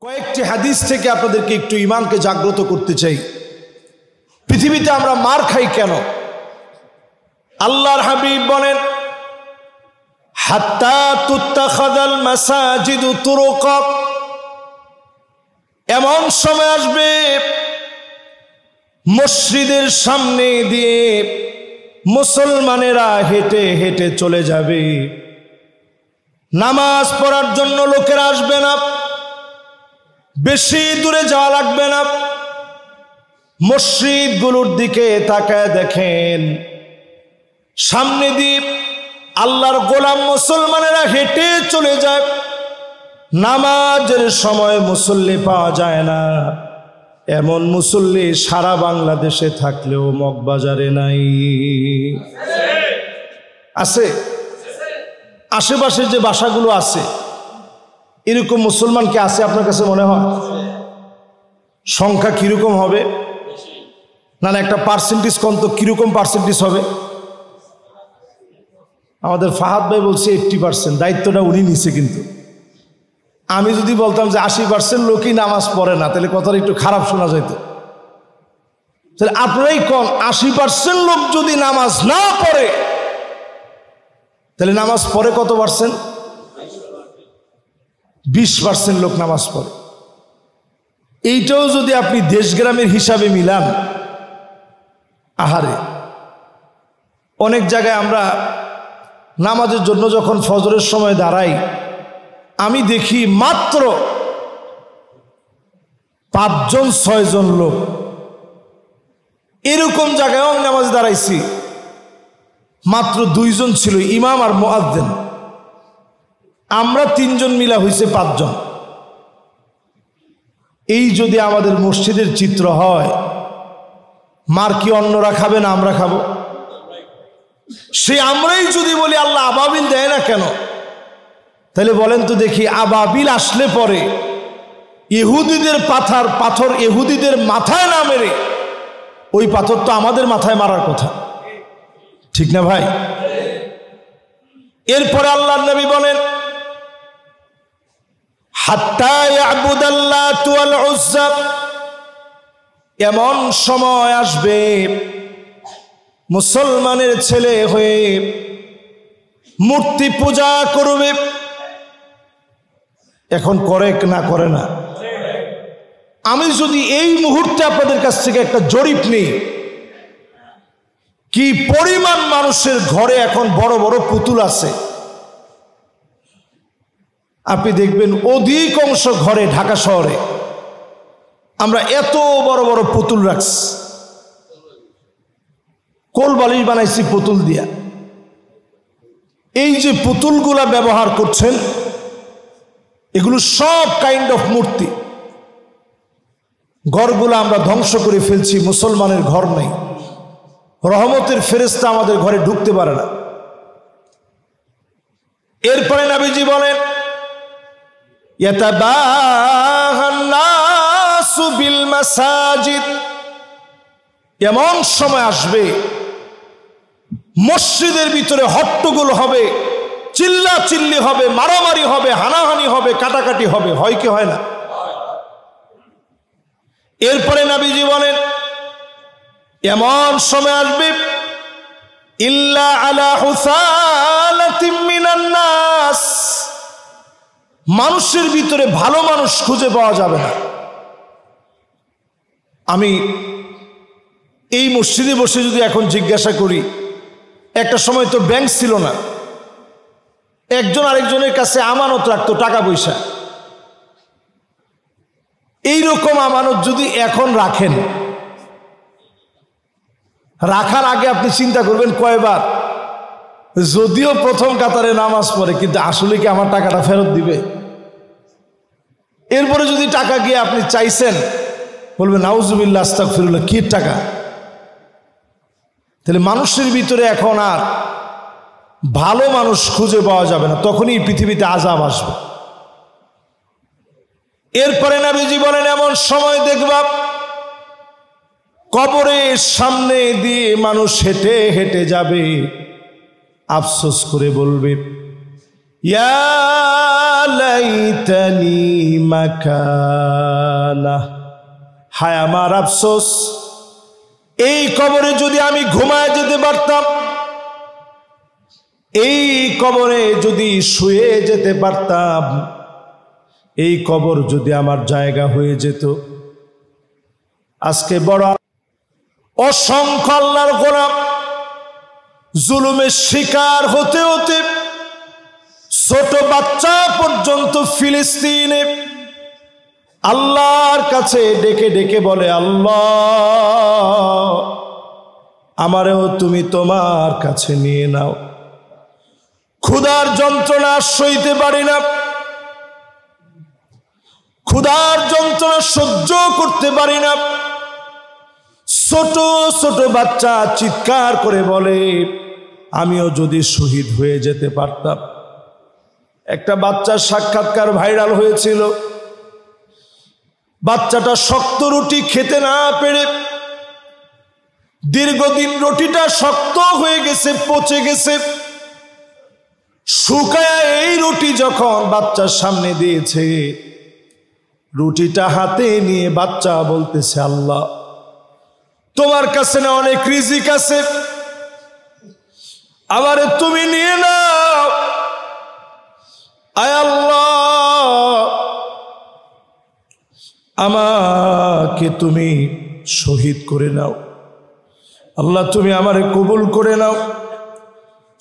কয়েকটি হাদিস থেকে আপনাদেরকে একটু ঈমানকে জাগ্রত করতে চাই। পৃথিবীতে আমরা মার খাই কেন? আল্লাহর হাবিব বলেন, হাত্তা তুত্তাখাযাল মাসাজিদু তুরুকা, এমন সময় আসবে মসজিদের সামনে দিয়ে মুসলমানেরা হেঁটে হেঁটে চলে যাবে, নামাজ পড়ার জন্য লোকেরা আসবে না, বেশি দূরে যাওয়া লাগবে না, মসজিদগুলোর দিকে তাকায় দেখেন সামনে দিয়ে আল্লাহর গোলাম মুসলমানেরা হেঁটে চলে যায়, নামাজের সময় মুসল্লি পাওয়া যায় না। এমন মুসল্লি সারা বাংলাদেশে থাকলেও মগবাজারে নাই। আছে আশেপাশে যে বাসাগুলো আছে, এরকম মুসলমান কি আছে আপনার কাছে মনে হয়? সংখ্যা কিরকম হবে? না না, একটা পার্সেন্টেজ কত, কিরকম পার্সেন্টেজ হবে? আমাদের ফাহাদ ভাই বলছে 80%, দায়িত্বটা উনি নিছে। কিন্তু আমি যদি বলতাম যে 80% লোকই নামাজ পড়ে না, তাহলে কথাটা একটু খারাপ শোনা যেত। তাহলে আপনারাই কোন 80% লোক যদি নামাজ না পড়ে, তাহলে নামাজ পড়ে কত পার্সেন্ট? 20% লোক নামাজ পড়ে। এইটাও যদি আপনি দেশগ্রামের হিসাবে মিলান, আহারে, অনেক জায়গায় আমরা নামাজের জন্য যখন ফজরের সময় দাঁড়াই, আমি দেখি মাত্র 5-6 জন লোক। এরকম জায়গায়ও আমি নামাজ দাঁড়াইছি, মাত্র 2 জন ছিল, ইমাম আর মুয়াজ্জিন। আমরা 3 জন মিলা হয়েছে 5 জন। এই যদি আমাদের মসজিদের চিত্র হয়, মার কি অন্যরা খাবে না আমরা খাবো? সে আমরাই যদি বলি আল্লাহ আবাবিল দেয় না কেন, তাহলে বলেন তো দেখি, আবাবিল আসলে পরে ইহুদিদের পাথর ইহুদিদের মাথায় না মেরে ওই পাথর তো আমাদের মাথায় মারার কথা, ঠিক না ভাই? এরপরে আল্লাহর নবী বলেন, হাত্তা ইয়াবুদাল্লাতু ওয়াল উজ্জা, এমন সময় আসবে মুসলমানের ছেলে হয়ে মূর্তি পূজা করবে। এখন করে না করে না? আমি যদি এই মুহূর্তে আপনাদের কাছ থেকে একটা জরিপ নিই, কি পরিমাণ মানুষের ঘরে এখন বড় বড় পুতুল আছে, আপনি দেখবেন অধিকাংশ ঘরে ঢাকা শহরে আমরা এত বড় বড় পুতুল রাখছি, কোল বালিশ বানাইছি পুতুল দিয়া। এই যে পুতুলগুলা ব্যবহার করছেন, এগুলো সব কাইন্ড অফ মূর্তি। ঘরগুলো আমরা ধ্বংস করে ফেলছি, মুসলমানের ঘর নেই, রহমতের ফেরেশতা আমাদের ঘরে ঢুকতে পারে না। এরপরে নবীজি বলেন, ইয়াতাবাহান নাসু বিল মাসাজিদ, এমন সময় আসবে মসজিদের ভিতরে হট্টগোল হবে, চিল্লা চিল্লি হবে, মারামারি হবে, হানাহানি হবে, কাটাকাটি হবে। হয় কি হয় না? এরপরে নবীজি বলেন, এমন সময় আসবে ইল্লা আলা হুসালাতিম মিনান নাস, মানুষের ভিতরে ভালো মানুষ খুঁজে পাওয়া যাবে না। আমি এই মসজিদে বসে যদি এখন জিজ্ঞাসা করি, একটা সময় তো ব্যাংক ছিল না, একজন আরেকজনের কাছে আমানত রাখতো টাকা পয়সা। এইরকম আমানত যদি এখন রাখেন, রাখার আগে আপনি চিন্তা করবেন কয়বার, যদিও প্রথম কাতারে নামাজ পড়ে, কিন্তু আসলে কি আমার টাকাটা ফেরত দিবে? এরপরে যদি টাকা গিয়ে আপনি চাইছেন, বলবেন নাউজুবিল্লাহ আস্তাগফিরুল্লাহ, কি টাকা? তাহলে মানুষের ভিতরে এখন আর ভালো মানুষ খুঁজে পাওয়া যাবে না, তখনই পৃথিবীতে আযাব আসবে। এরপরে নবীজি বলেন, এমন সময় দেখবা কবরের সামনে দিয়ে মানুষ হেঁটে হেঁটে যাবে, আফসোস করে বলবে, ইয়া লাইতানি মাকানা, হায় আমার আফসোস, এই কবরে যদি আমি ঘুমায় যেতে পারতাম, এই কবরে যদি শুয়ে যেতে পারতাম, এই কবর যদি আমার জায়গা হয়ে যেত। আজকে বড় অসংখ্য আল্লাহর গোলাম জুলুমের শিকার হতে হতে ছোট বাচ্চা পর্যন্ত ফিলিস্তিনে আল্লাহর কাছে ডেকে ডেকে বলে, আল্লাহ আমারেও তুমি তোমার কাছে নিয়ে নাও, ক্ষুধার যন্ত্রণা সইতে পারি না, ক্ষুধার যন্ত্রণা সহ্য করতে পারি না। ছোট ছোট বাচ্চা চিৎকার করে বলে, আমিও যদি শহীদ হয়ে যেতে পারতাম। একটা বাচ্চার সাক্ষাৎকার ভাইরাল হয়েছিল। বাচ্চাটা শক্ত রুটি খেতে না পেরে দীর্ঘদিন রুটিটা শক্ত হয়ে গেছে, পচে গেছে, শুকায়া এই রুটি যখন বাচ্চার সামনে দিয়েছে, রুটিটা হাতে নিয়ে বাচ্চা বলতেছে, আল্লাহ তোমার কাছে না অনেক রিজিক আছে, আমারে তুমি নিয়ে নাও, আয় আল্লাহ আমাকে তুমি শহীদ করে নাও, আল্লাহ তুমি আমারে কবুল করে নাও।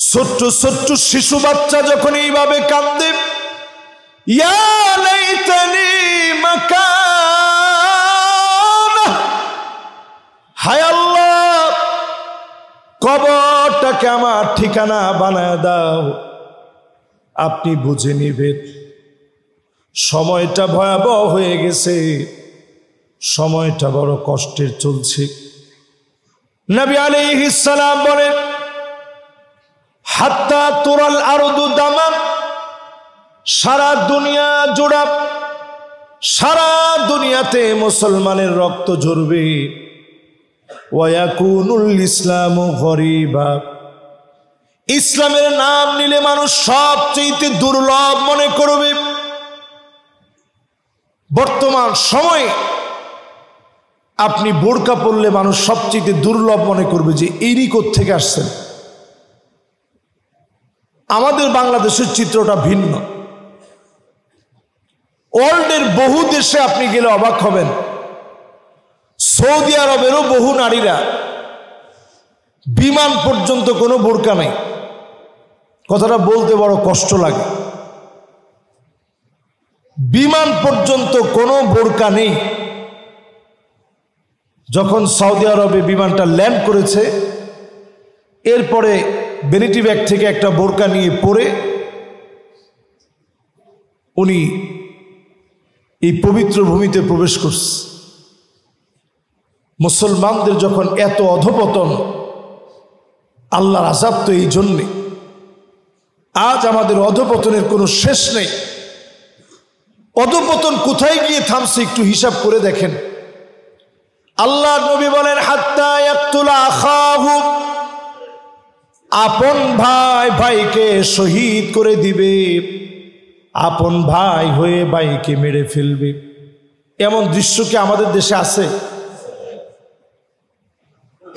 ছোট্ট ছোট্ট শিশু বাচ্চা যখন এইভাবে কাঁদে, ইয়া লাইতানি মাকানা, হায় আল্লাহ কবরটাকে আমার ঠিকানা বানায় দাও, আপনি বুঝে নিবেন। সময়টা ভয়াবহ হয়ে গেছে, সময়টা বড় কষ্টের চলছে। নবী আলাইহিস সালাম বলেন, হাত্তা তুরাল আরদু দামান, সারা দুনিয়া জোড়া, সারা দুনিয়াতে মুসলমানের রক্ত ঝরবে। ওয়ায়াকুনুল ইসলামু গরিবা, ইসলামের নাম নিলে মানুষ সবচেয়ে দুর্লভ মনে করবে। বর্তমান সময়ে আপনি বোরকা পরলে মানুষ সবচেয়ে দুর্লভ মনে করবে যে এরই কোত্থেকে আসছেন। আমাদের বাংলাদেশের চিত্রটা ভিন্ন। ওয়ার্ল্ডের বহু দেশে আপনি গেলে অবাক হবেন, সৌদি আরবেরও বহু নারীরা বিমান পর্যন্ত কোনো বোরকা নেই। কথাটা বলতে বড় কষ্ট লাগে, বিমান পর্যন্ত কোনো বোরকা নেই। যখন সৌদি আরবে বিমানটা ল্যান্ড করেছে, এরপরে ভ্যানিটি ব্যাগ থেকে একটা বোরকা নিয়ে পরে উনি এই পবিত্র ভূমিতে প্রবেশ করছে। মুসলমানদের যখন এত অধপতন, আল্লাহর আযাব তো এই জন্যে। আজ আমাদের অধপতনের কোনো শেষ নেই। অধপতন কোথায় গিয়ে থামছে একটু হিসাব করে দেখেন। আল্লাহ নবী বলেন, হাত্তা ইয়াকতুলা আখাহু, আপন ভাই ভাইকে শহীদ করে দিবে, আপন ভাই হয়ে ভাইকে মেরে ফেলবে। এমন দৃশ্য কি আমাদের দেশে আছে?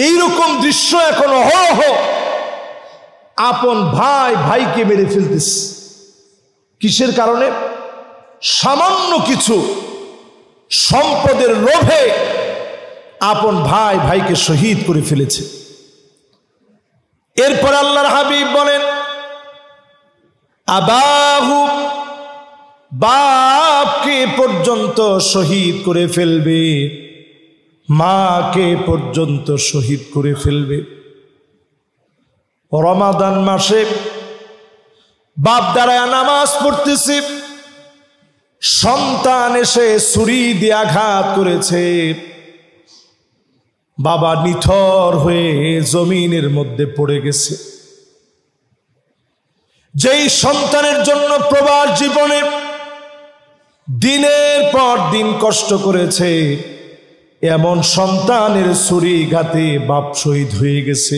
এইরকম দৃশ্য এখন অহরহ, আপন ভাই ভাইকে মেরে ফেলতেছে। কিসের কারণে? সামান্য কিছু সম্পদের লোভে আপন ভাই ভাইকে শহীদ করে ফেলেছে। এরপর আল্লাহর হাবিব বলেন, আবাহু, বাপকে পর্যন্ত শহীদ করে ফেলবে, মাকে পর্যন্ত শহীদ করে ফেলবে। রমাদান মাসে বাপ দাঁড়ায় নামাজ পড়তেছে, সন্তান এসে ছুরি দিয়ে আঘাত করেছে, বাবা নিথর হয়ে জমিনের মধ্যে পড়ে গেছে। যেই সন্তানের জন্য প্রবাস জীবনে দিনের পর দিন কষ্ট করেছে, এমন সন্তানের ছুরি ঘাতে বাপ শহীদ হয়ে গেছে।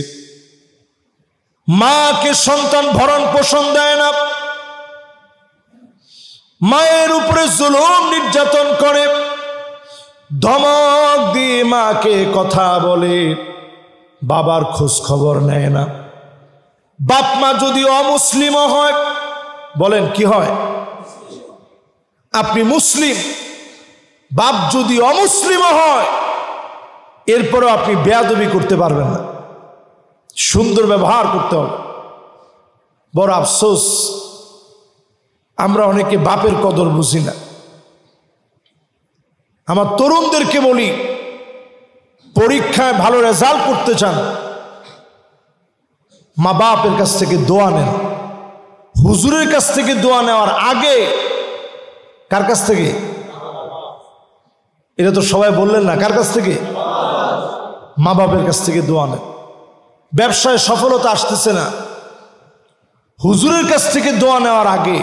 মাকে সন্তান ভরণ পোষণ দেয় না, মায়ের উপরে জুলুম নির্যাতন করে, ধমক দিয়ে মাকে কথা বলে, বাবার খোঁজ খবর নেয় না। বাপ মা যদি অমুসলিম হয়, বলেন কি হয়? আপনি মুসলিম, বাপ যদি অমুসলিম হয়, এরপরেও আপনি বেয়াদবি করতে পারবেন না, সুন্দর ব্যবহার করতে হবে। বড় আফসোস, আমরা অনেকে বাপের কদর বুঝি না। আমার তরুণদেরকে বলি, পরীক্ষায় ভালো রেজাল্ট করতে চান, মা বাপের কাছ থেকে দোয়া নেন। হুজুরের কাছ থেকে দোয়া নেওয়ার আগে কার কাছ থেকে? এটা তো সবাই বললেন না, কার কাছ থেকে? মা বাপের কাছ থেকে দোয়া নেন। ব্যবসায় সফলতা আসতেছে না, হুজুরের কাছ থেকে দোয়া নেওয়ার আগে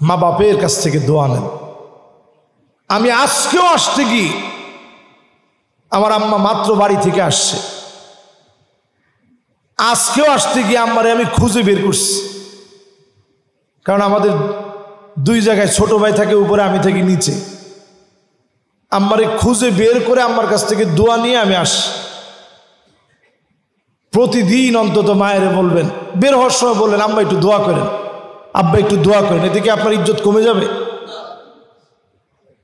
মা বাপের কাছ থেকে দোয়া নেন। আমি আজকেও আসতে গিয়ে, আমার আম্মা মাত্র বাড়ি থেকে আসছে, আজকেও আসতে গিয়ে আম্মারে আমি খুঁজে বের করছি। কারণ আমাদের দুই জায়গায়, ছোট ভাই থাকে উপরে, আমি থাকি নিচে। আম্মারে খুঁজে বের করে আম্মার কাছ থেকে দোয়া নিয়ে আমি আসি। প্রতিদিন অন্তত মায়েরে বলবেন, বের হওয়ার সময় বললেন, আম্মা একটু দোয়া করেন, আব্বা একটু দোয়া করেন, এদিকে আপনার ইজ্জত কমে যাবে।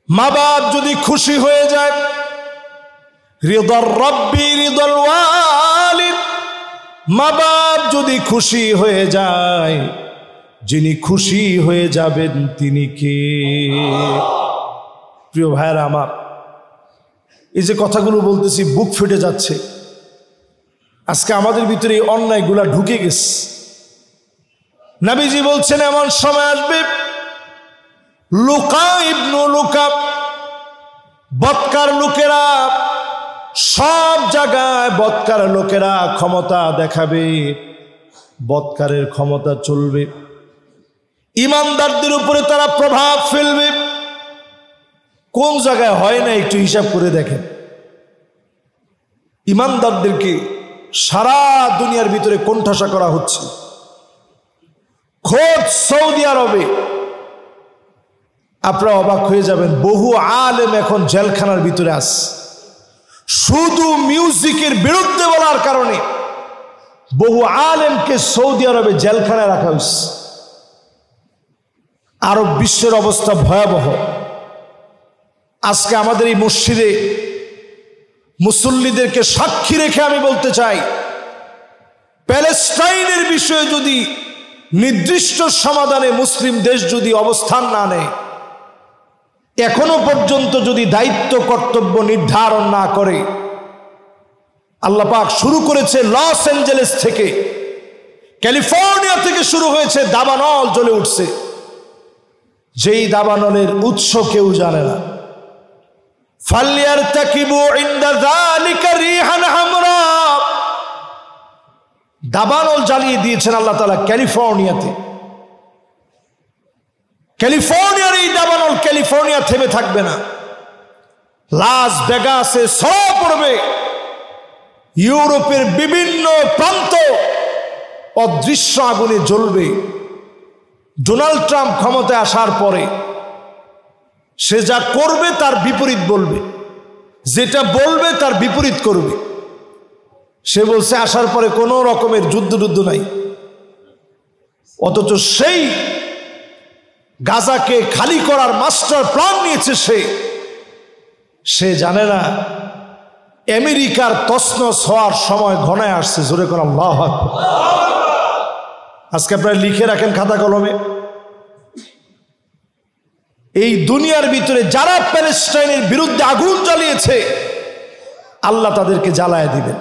মা বাপ যদি খুশি হয়ে যায়, রিদার রব্বি রিদাল ওয়ালিদ, মা বাপ যদি খুশি হয়ে যায়, যিনি খুশি হয়ে যাবেন তিনি কে? প্রিয় ভাইরা আমার, এই যে কথাগুলো বলতেছি, বুক ফেটে যাচ্ছে। আজকে আমাদের ভিতরে এই অন্যায়গুলা ঢুকে গেছে। নবীজি বলছেন, এমন সময় আসবে, লুকা ইবনু লুকা, বদকার লোকেরা সব জায়গায়, বদকার লোকেরা ক্ষমতা দেখাবে, বদকারের ক্ষমতা চলবে, ইমানদারদের উপরে তারা প্রভাব ফেলবে। কোন জায়গায় হয় না একটু হিসাব করে দেখেন। ইমানদারদেরকে সারা দুনিয়ার ভিতরে কোণঠাসা করা হচ্ছে। খোদ সৌদি আরবে, আপনারা অবাক হয়ে যাবেন, বহু আলেম এখন জেলখানার ভিতরে আছে, শুধু মিউজিকের বিরুদ্ধে বলার কারণে বহু আলেমকে সৌদি আরবে জেলখানায় রাখা হয়েছে। আরব বিশ্বের অবস্থা ভয়াবহ। আজকে আমাদের এই মসজিদে মুসল্লিদেরকে সাক্ষী রেখে আমি বলতে চাই, প্যালেস্টাইনের বিষয়ে যদি নির্দিষ্ট সমাধানে মুসলিম দেশ যদি অবস্থান না নেয়, এখনো পর্যন্ত যদি দায়িত্ব কর্তব্য নির্ধারণ না করে, আল্লাহ পাক শুরু করেছে লস অ্যাঞ্জেলেস থেকে, ক্যালিফোর্নিয়া থেকে শুরু হয়েছে, দাবানল জ্বলে উঠছে। যেই দাবানলের উৎস কেউ জানে না। ফালইয়ারতাকিবু ইনদা যালিকা রিহান হামরা, দাবানল জ্বালিয়ে দিয়েছেন আল্লাহ তাআলা ক্যালিফোর্নিয়াতে। ক্যালিফোর্নিয়ার এই দাবানল ক্যালিফোর্নিয়া থেমে থাকবে না, লাস ভেগাসে ছড়া পড়বে, ইউরোপের বিভিন্ন প্রান্ত অদৃশ্য আগুনে জ্বলবে। ডোনাল্ড ট্রাম্প ক্ষমতায় আসার পরে সে যা করবে তার বিপরীত বলবে, যেটা বলবে তার বিপরীত করবে। সে বলছে আসার পরে কোনো রকমের যুদ্ধ নাই, অথচ সেই গাজাকে খালি করার মাস্টার প্ল্যান নিয়েছে সে জানে না আমেরিকার তছনছ হওয়ার সময় ঘনায় আসছে। জোরে করে আল্লাহু আকবার। আজকে আপনারা লিখে রাখেন খাতা কলমে, এই দুনিয়ার ভিতরে যারা প্যালেস্টাইনের বিরুদ্ধে আগুন জ্বালিয়েছে, আল্লাহ তাদেরকে জ্বালায় দিবেন।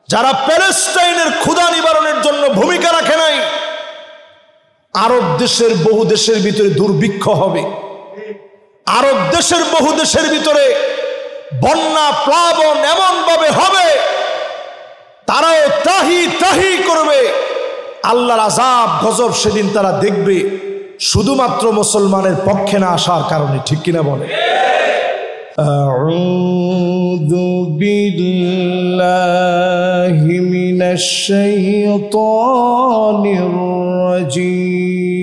যারা প্যালেস্টাইনের ক্ষুধা নিবারণের জন্য ভূমিকা রাখে নাই, আরব দেশের বহু দেশের ভিতরে দুর্ভিক্ষ হবে, আরব দেশের বহু দেশের ভিতরে বন্যা প্লাবন এমন ভাবে হবে, তারাও ত্রাহি করবে। আল্লাহর আযাব গজব সেদিন তারা দেখবে, শুধুমাত্র মুসলমানের পক্ষে না আসার কারণে। ঠিক কিনা বলে? আউযু বিল্লাহি মিনাশ শাইতানির রাজীম।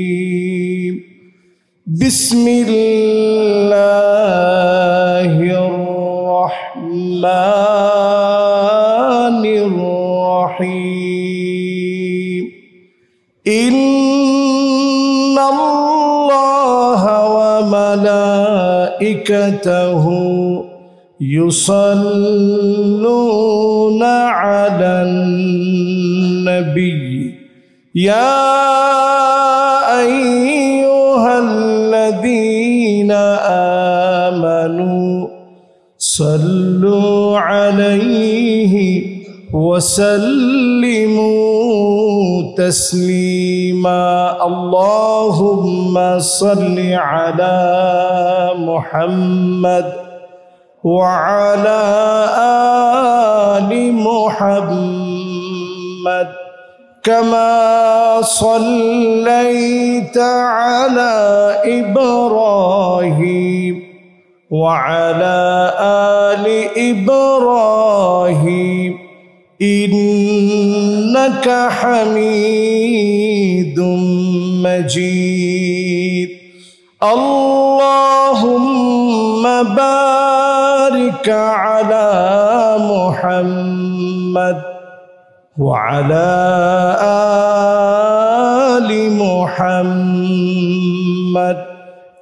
বিসমিল্লাহির রহমানির রহিম ইন্নাল্লাহা ওয়া মালাইকাতাহু ইউসাল্লুনা আলান নবী ইয়া আইয়ুহাল্লাযীনা আমানু সাল্লু আলাইহি ওয়া সাল্লিমু তাসলিমা আল্লাহুম্মা সাল্লি আলা মুহাম্মাদ ওয়া আলা আলি মুহাম্মাদ كما صليت على إبراهيم وعلى آل إبراهيم إنك حميد مجيد اللهم بارك على محمد وعلى آل محمد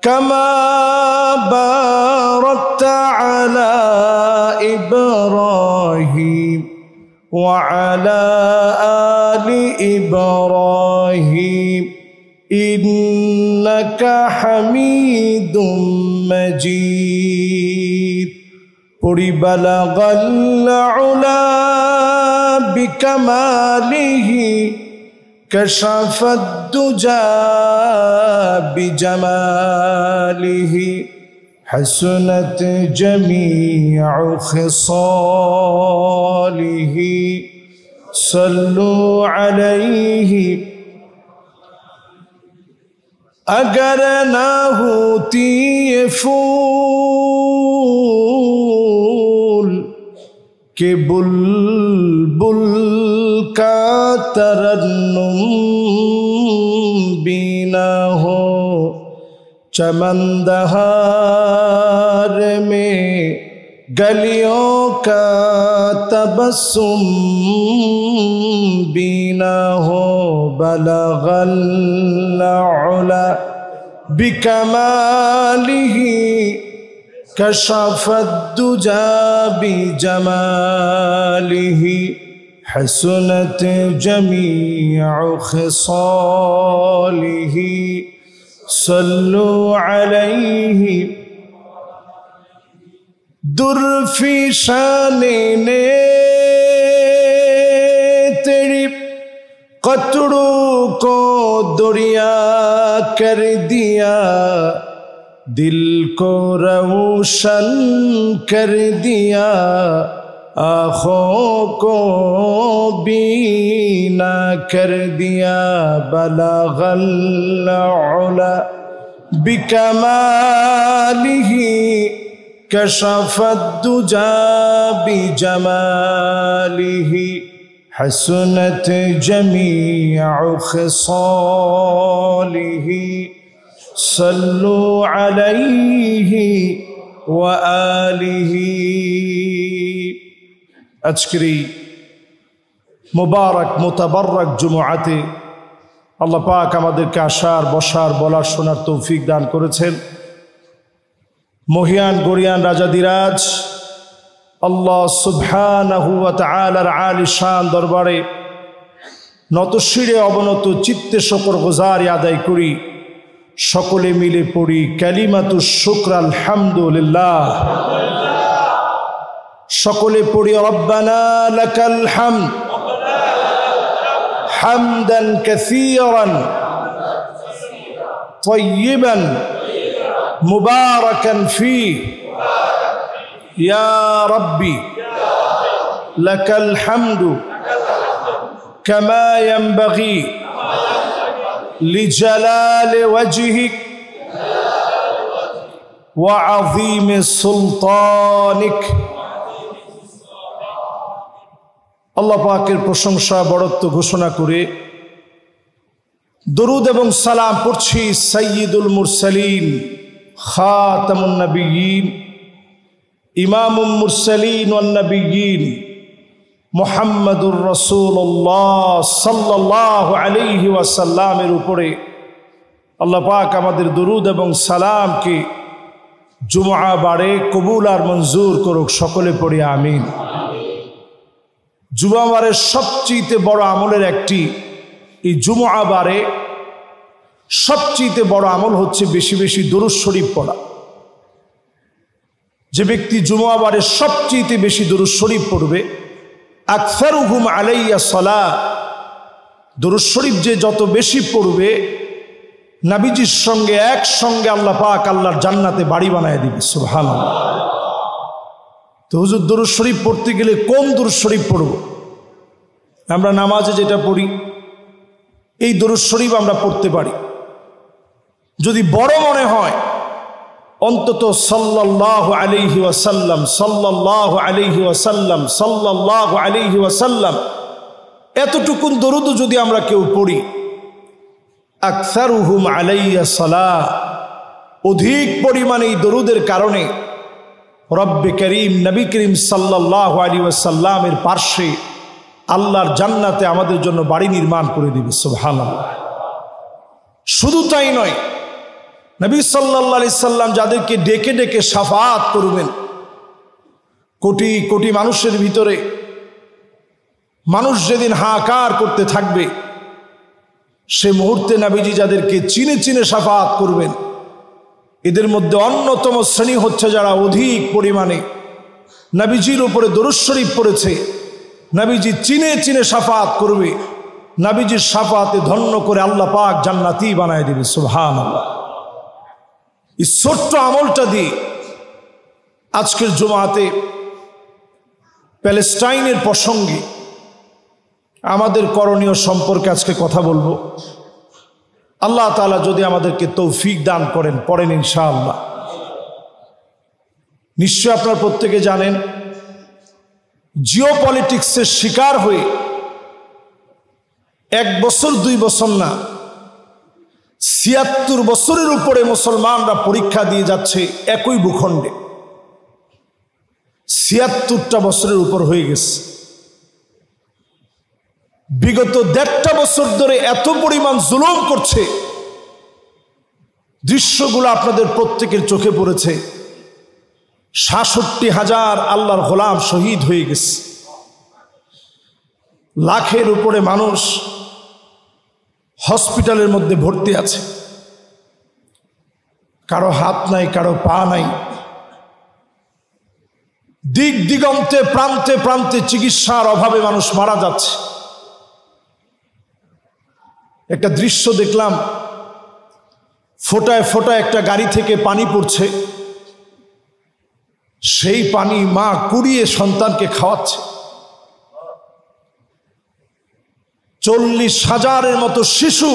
كما باركت على إبراهيم وعلى آل إبراهيم إنك حميد مجيد بلغ العلا بكماله كشف الدجى بجماله حسنت جميع خصاله صلوا عليه اگر نہ ہوتی یہ پھول کہ بلبل کا ترنم بھی نہ ہو چمن دہار میں گلیوں کا تبسم بھی نہ ہو بلغ العلا بکمالہ كشف الدجى بجماله حسنت جميع خصاله صلوا عليه در فی شان نے تیری قطروں کو دریا کر دیا دل کو روشن کر دیا آنکھوں کو بینا کر دیا بلغ العلا بکمالہ کشف الدجى بجمالہ حسنت جمیع خصالہ صلوا عليه وآله আজকের মুবারক মুতাবারক জুমআতে আল্লাহ পাক আমাদেরকে আসার বসার বলার শোনার তৌফিক দান করেছেন। মহিয়ান গরিয়ান রাজাদিরাজ আল্লাহ সুবহানাহু ওয়া তাআলার আলিশান দরবারে নতশিরে অবনত চিত্তে শুকর গুজারি আদায় করি। সকলে মিলে পড়ি কালিমাতু শুকর আলহামদুলিল্লাহ। সকলে পড়ি রব্বানা লাকাল হামদ হামদান কাসীরান তাইয়িবান মুবারাকান ফীহি ইয়া রাব্বি লাকাল হামদু কামা ইয়ানবাগী لجلال وجهك وعظيم سلطانك আল্লাহ পাকের প্রশংসা বড়ত্ব ঘোষণা করে দরুদ এবং সালাম পড়ছি সাইয়্যিদুল মুরসালিন খাতামুন নবিয়্যিন ইমামুল মুরসালিন ওয়ান নবিয়্যিন মুহাম্মাদুর রাসূলুল্লাহ সাল্লাল্লাহু আলাইহি ওয়াসাল্লামের উপরে আল্লাহ পাক আমাদের দরুদ এবং সালামকে জুমআ বারে কবুল আর মঞ্জুর করুক। সকলে পড়ি আমিন। জুমআ বারের সবচেয়ে বড় আমলের একটি, এই জুমআ বারে সবচেয়ে বড় আমল হচ্ছে বেশি বেশি দরুদ শরীফ পড়া। যে ব্যক্তি জুমআ বারে সবচেয়ে বেশি দরুদ শরীফ পড়বে, আকসারুহুম আলাইয়া সালাহ, দরুদ শরীফ যে যত বেশি পড়বে নবীজির সঙ্গে একসঙ্গে আল্লাহ পাক আল্লাহর জান্নাতে বাড়ি বানায় দিবে। সুবহানাল্লাহ। তো হুজুর দরুদ শরীফ পড়তে গেলে কোন দরুদ শরীফ পড়ব? আমরা নামাজে যেটা পড়ি এই দরুদ শরীফ আমরা পড়তে পারি। যদি বড় মনে হয় অন্তত সাল্লাল্লাহু আলাইহি ওয়াসাল্লাম সাল্লাল্লাহু আলাইহি ওয়াসাল্লাম সাল্লাল্লাহু আলাইহি ওয়াসাল্লাম এতটুকুন দরুদ যদি আমরা কেউ পড়ি, আকসারুহুম আলাইয়া সালাহ, অধিক পরিমাণে এই দরুদের কারণে রব্বে করিম নবী করিম সাল্লাল্লাহু আলাইহি ওয়াসাল্লামের পার্শ্বে আল্লাহর জান্নাতে আমাদের জন্য বাড়ি নির্মাণ করে দিবে। সুবহানাল্লাহ। শুধু তাই নয়, নবী সাল্লাল্লাহু আলাইহি সাল্লাম যাদেরকে ডেকে ডেকে শাফাআত করবেন, কোটি কোটি মানুষের ভিতরে মানুষ যেদিন হাহাকার করতে থাকবে, সে মুহূর্তে নবীজি যাদেরকে চিনে চিনে শাফাআত করবেন, এদের মধ্যে অন্যতম শ্রেণী হচ্ছে যারা অধিক পরিমাণে নবীজির উপরে দরুদ শরীফ পড়েছে। নবীজি চিনে চিনে শাফাআত করবে, নবীজির শাফাআতে ধন্য করে আল্লাহ পাক জান্নাতি বানায় দিবে। সুবহানাল্লাহ। এই ছোট্ট আমলটা দিয়ে আজকের জুমাতে প্যালেস্টাইনের প্রসঙ্গে আমাদের করণীয় সম্পর্কে আজকে কথা বলবো। আল্লাহ তাআলা যদি আমাদেরকে তৌফিক দান করেন, পড়েন ইনশাআল্লাহ। নিশ্চয় আপনারা প্রত্যেকে জানেন, জিওপলিটিক্সের শিকার হয়ে 1 বছর 2 বছর না 76 বছরের উপরে মুসলমানরা পরীক্ষা দিয়ে যাচ্ছে একই ভূখণ্ডে। 76টা বছরের উপর হয়ে গেছে। বিগত 1.5 বছর ধরে এত পরিমাণ জুলুম করছে, দৃশ্যগুলো আপনাদের প্রত্যেকের চোখে পড়েছে। 66,000 আল্লাহর গোলাম শহীদ হয়ে গেছে। লাখের উপরে মানুষ হসপিটালের মধ্যে ভর্তি আছে, কারো হাত নাই, কারো পা নাই। দিক দিগন্তে প্রান্তে প্রান্তে চিকিৎসার অভাবে মানুষ মারা যাচ্ছে। একটা দৃশ্য দেখলাম, ফোঁটায় ফোঁটায় একটা গাড়ি থেকে পানি পড়ছে, সেই পানি মা কুড়িয়ে সন্তানকে খাওয়াচ্ছে। 40,000-এর মতো শিশু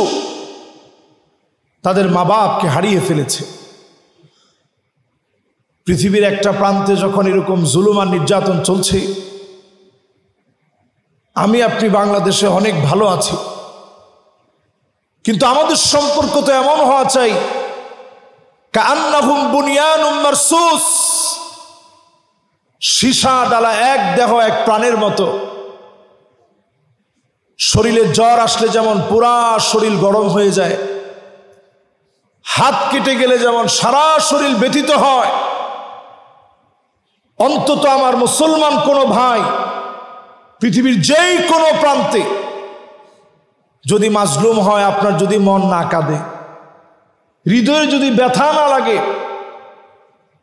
তাদের মা বাপকে হারিয়ে ফেলেছে। পৃথিবীর একটা প্রান্তে যখন এরকম জুলুম আর নির্যাতন চলছে, আমি আপনি বাংলাদেশে অনেক ভালো আছি, কিন্তু আমাদের সম্পর্ক তো এমন হওয়া চাই কাআন্নাহুম বুনিয়ানুম মারসুস, সীসা ডালা, এক দেহ এক প্রাণের মতো। শরীরে জ্বর আসলে যেমন পুরা শরীর গরম হয়ে যায়, হাত কেটে গেলে যেমন সারা শরীর ব্যথিত হয়, অন্তত আমার মুসলমান কোনো ভাই পৃথিবীর যেই কোনো প্রান্তে যদি মাজলুম হয়, আপনার যদি মন না কাঁদে, হৃদয়ে যদি ব্যথা না লাগে,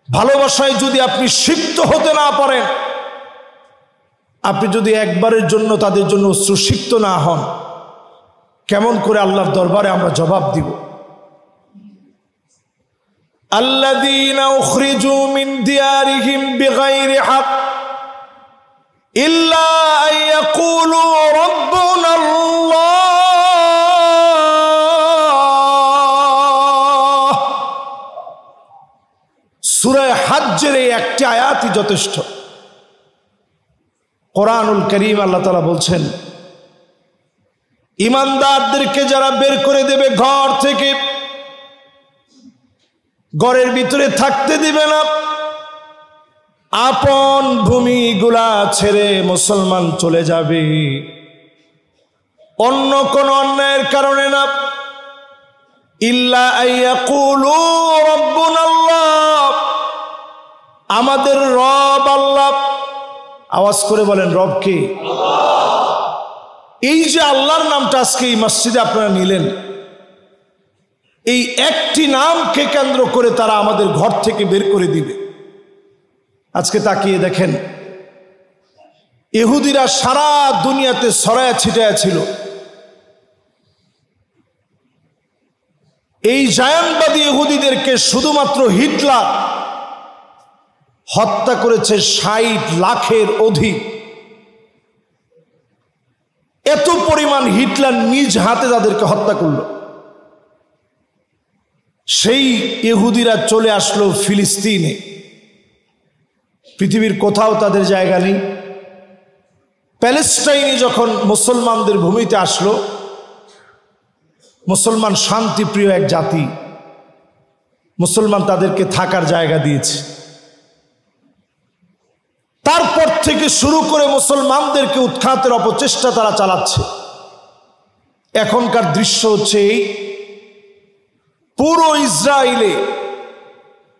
ভালোবাসায় যদি আপনি সিক্ত হতে না পারেন, আপনি যদি একবারের জন্য তাদের জন্য অশ্রুসিক্ত না হন, কেমন করে আল্লাহর দরবারে আমরা জবাব দিব? আল্লাযীনা উখরিজু মিন দিয়ারিহিম বিগাইরি হক ইল্লা আন ইয়াকুলু রাব্বুনা আল্লাহ। সূরা হজ্জের এই একটি আয়াতই যথেষ্ট। কোরআনুল কারীম আল্লাহ তাআলা বলছেন, ইমানদারদেরকে যারা বের করে দেবে ঘর থেকে, ঘরের ভিতরে থাকতে দিবে না, আপন ভূমিগুলা ছেড়ে মুসলমান চলে যাবে, অন্য কোন অন্যায়ের কারণে না। ইল্লা আইয়াকুলু রাব্বুনাল্লাহ, আমাদের রব আল্লাহ। আওয়াজ করে বলেন, রব কে? এই যে আল্লাহর নামটা আজকে এই মসজিদে আপনারা নিলেন, এই একটি নামকে কেন্দ্র করে তারা আমাদের ঘর থেকে বের করে দিবে। আজকে তাকিয়ে দেখেন, ইহুদিরা সারা দুনিয়াতে ছড়ায়া ছিটায়া ছিল। এই জায়ানবাদী ইহুদিদেরকে শুধুমাত্র হিটলার হত্যা করেছে 60 লাখের অধিক। এত পরিমাণ হিটলার নিজ হাতে তাদেরকে হত্যা করল। সেই ইহুদিরা চলে আসলো ফিলিস্তিনে। পৃথিবীর কোথাও তাদের জায়গা নেই। প্যালেস্টাইনে যখন মুসলমানদের ভূমিতে আসলো, মুসলমান শান্তিপ্রিয় এক জাতি, মুসলমান তাদেরকে থাকার জায়গা দিয়েছে। তারপর থেকে শুরু করে মুসলমানদেরকে উৎখাতের অপচেষ্টা তারা চালাচ্ছে। এখনকার দৃশ্য হচ্ছে এই, পুরো ইসরায়েলে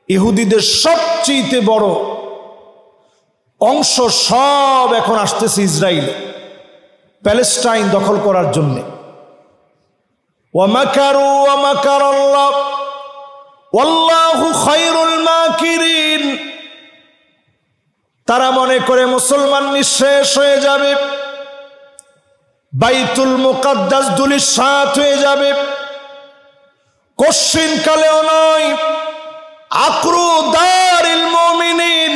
ইহুদিদের সবচেয়ে বড় অংশ সব এখন আসতেছে ইসরায়েলে, প্যালেস্টাইন দখল করার জন্যে। ওয়ামাকারু ওয়ামাকারাল্লাহ ওয়াল্লাহু খায়রুল মাকিরিন। তারা মনে করে মুসলমান নিঃশেষ হয়ে যাবে, বাইতুল মুকাদ্দাস ধূলিসাৎ হয়ে যাবে। কশিন কালেও নয়। আকরু দারিল মুমিনিন,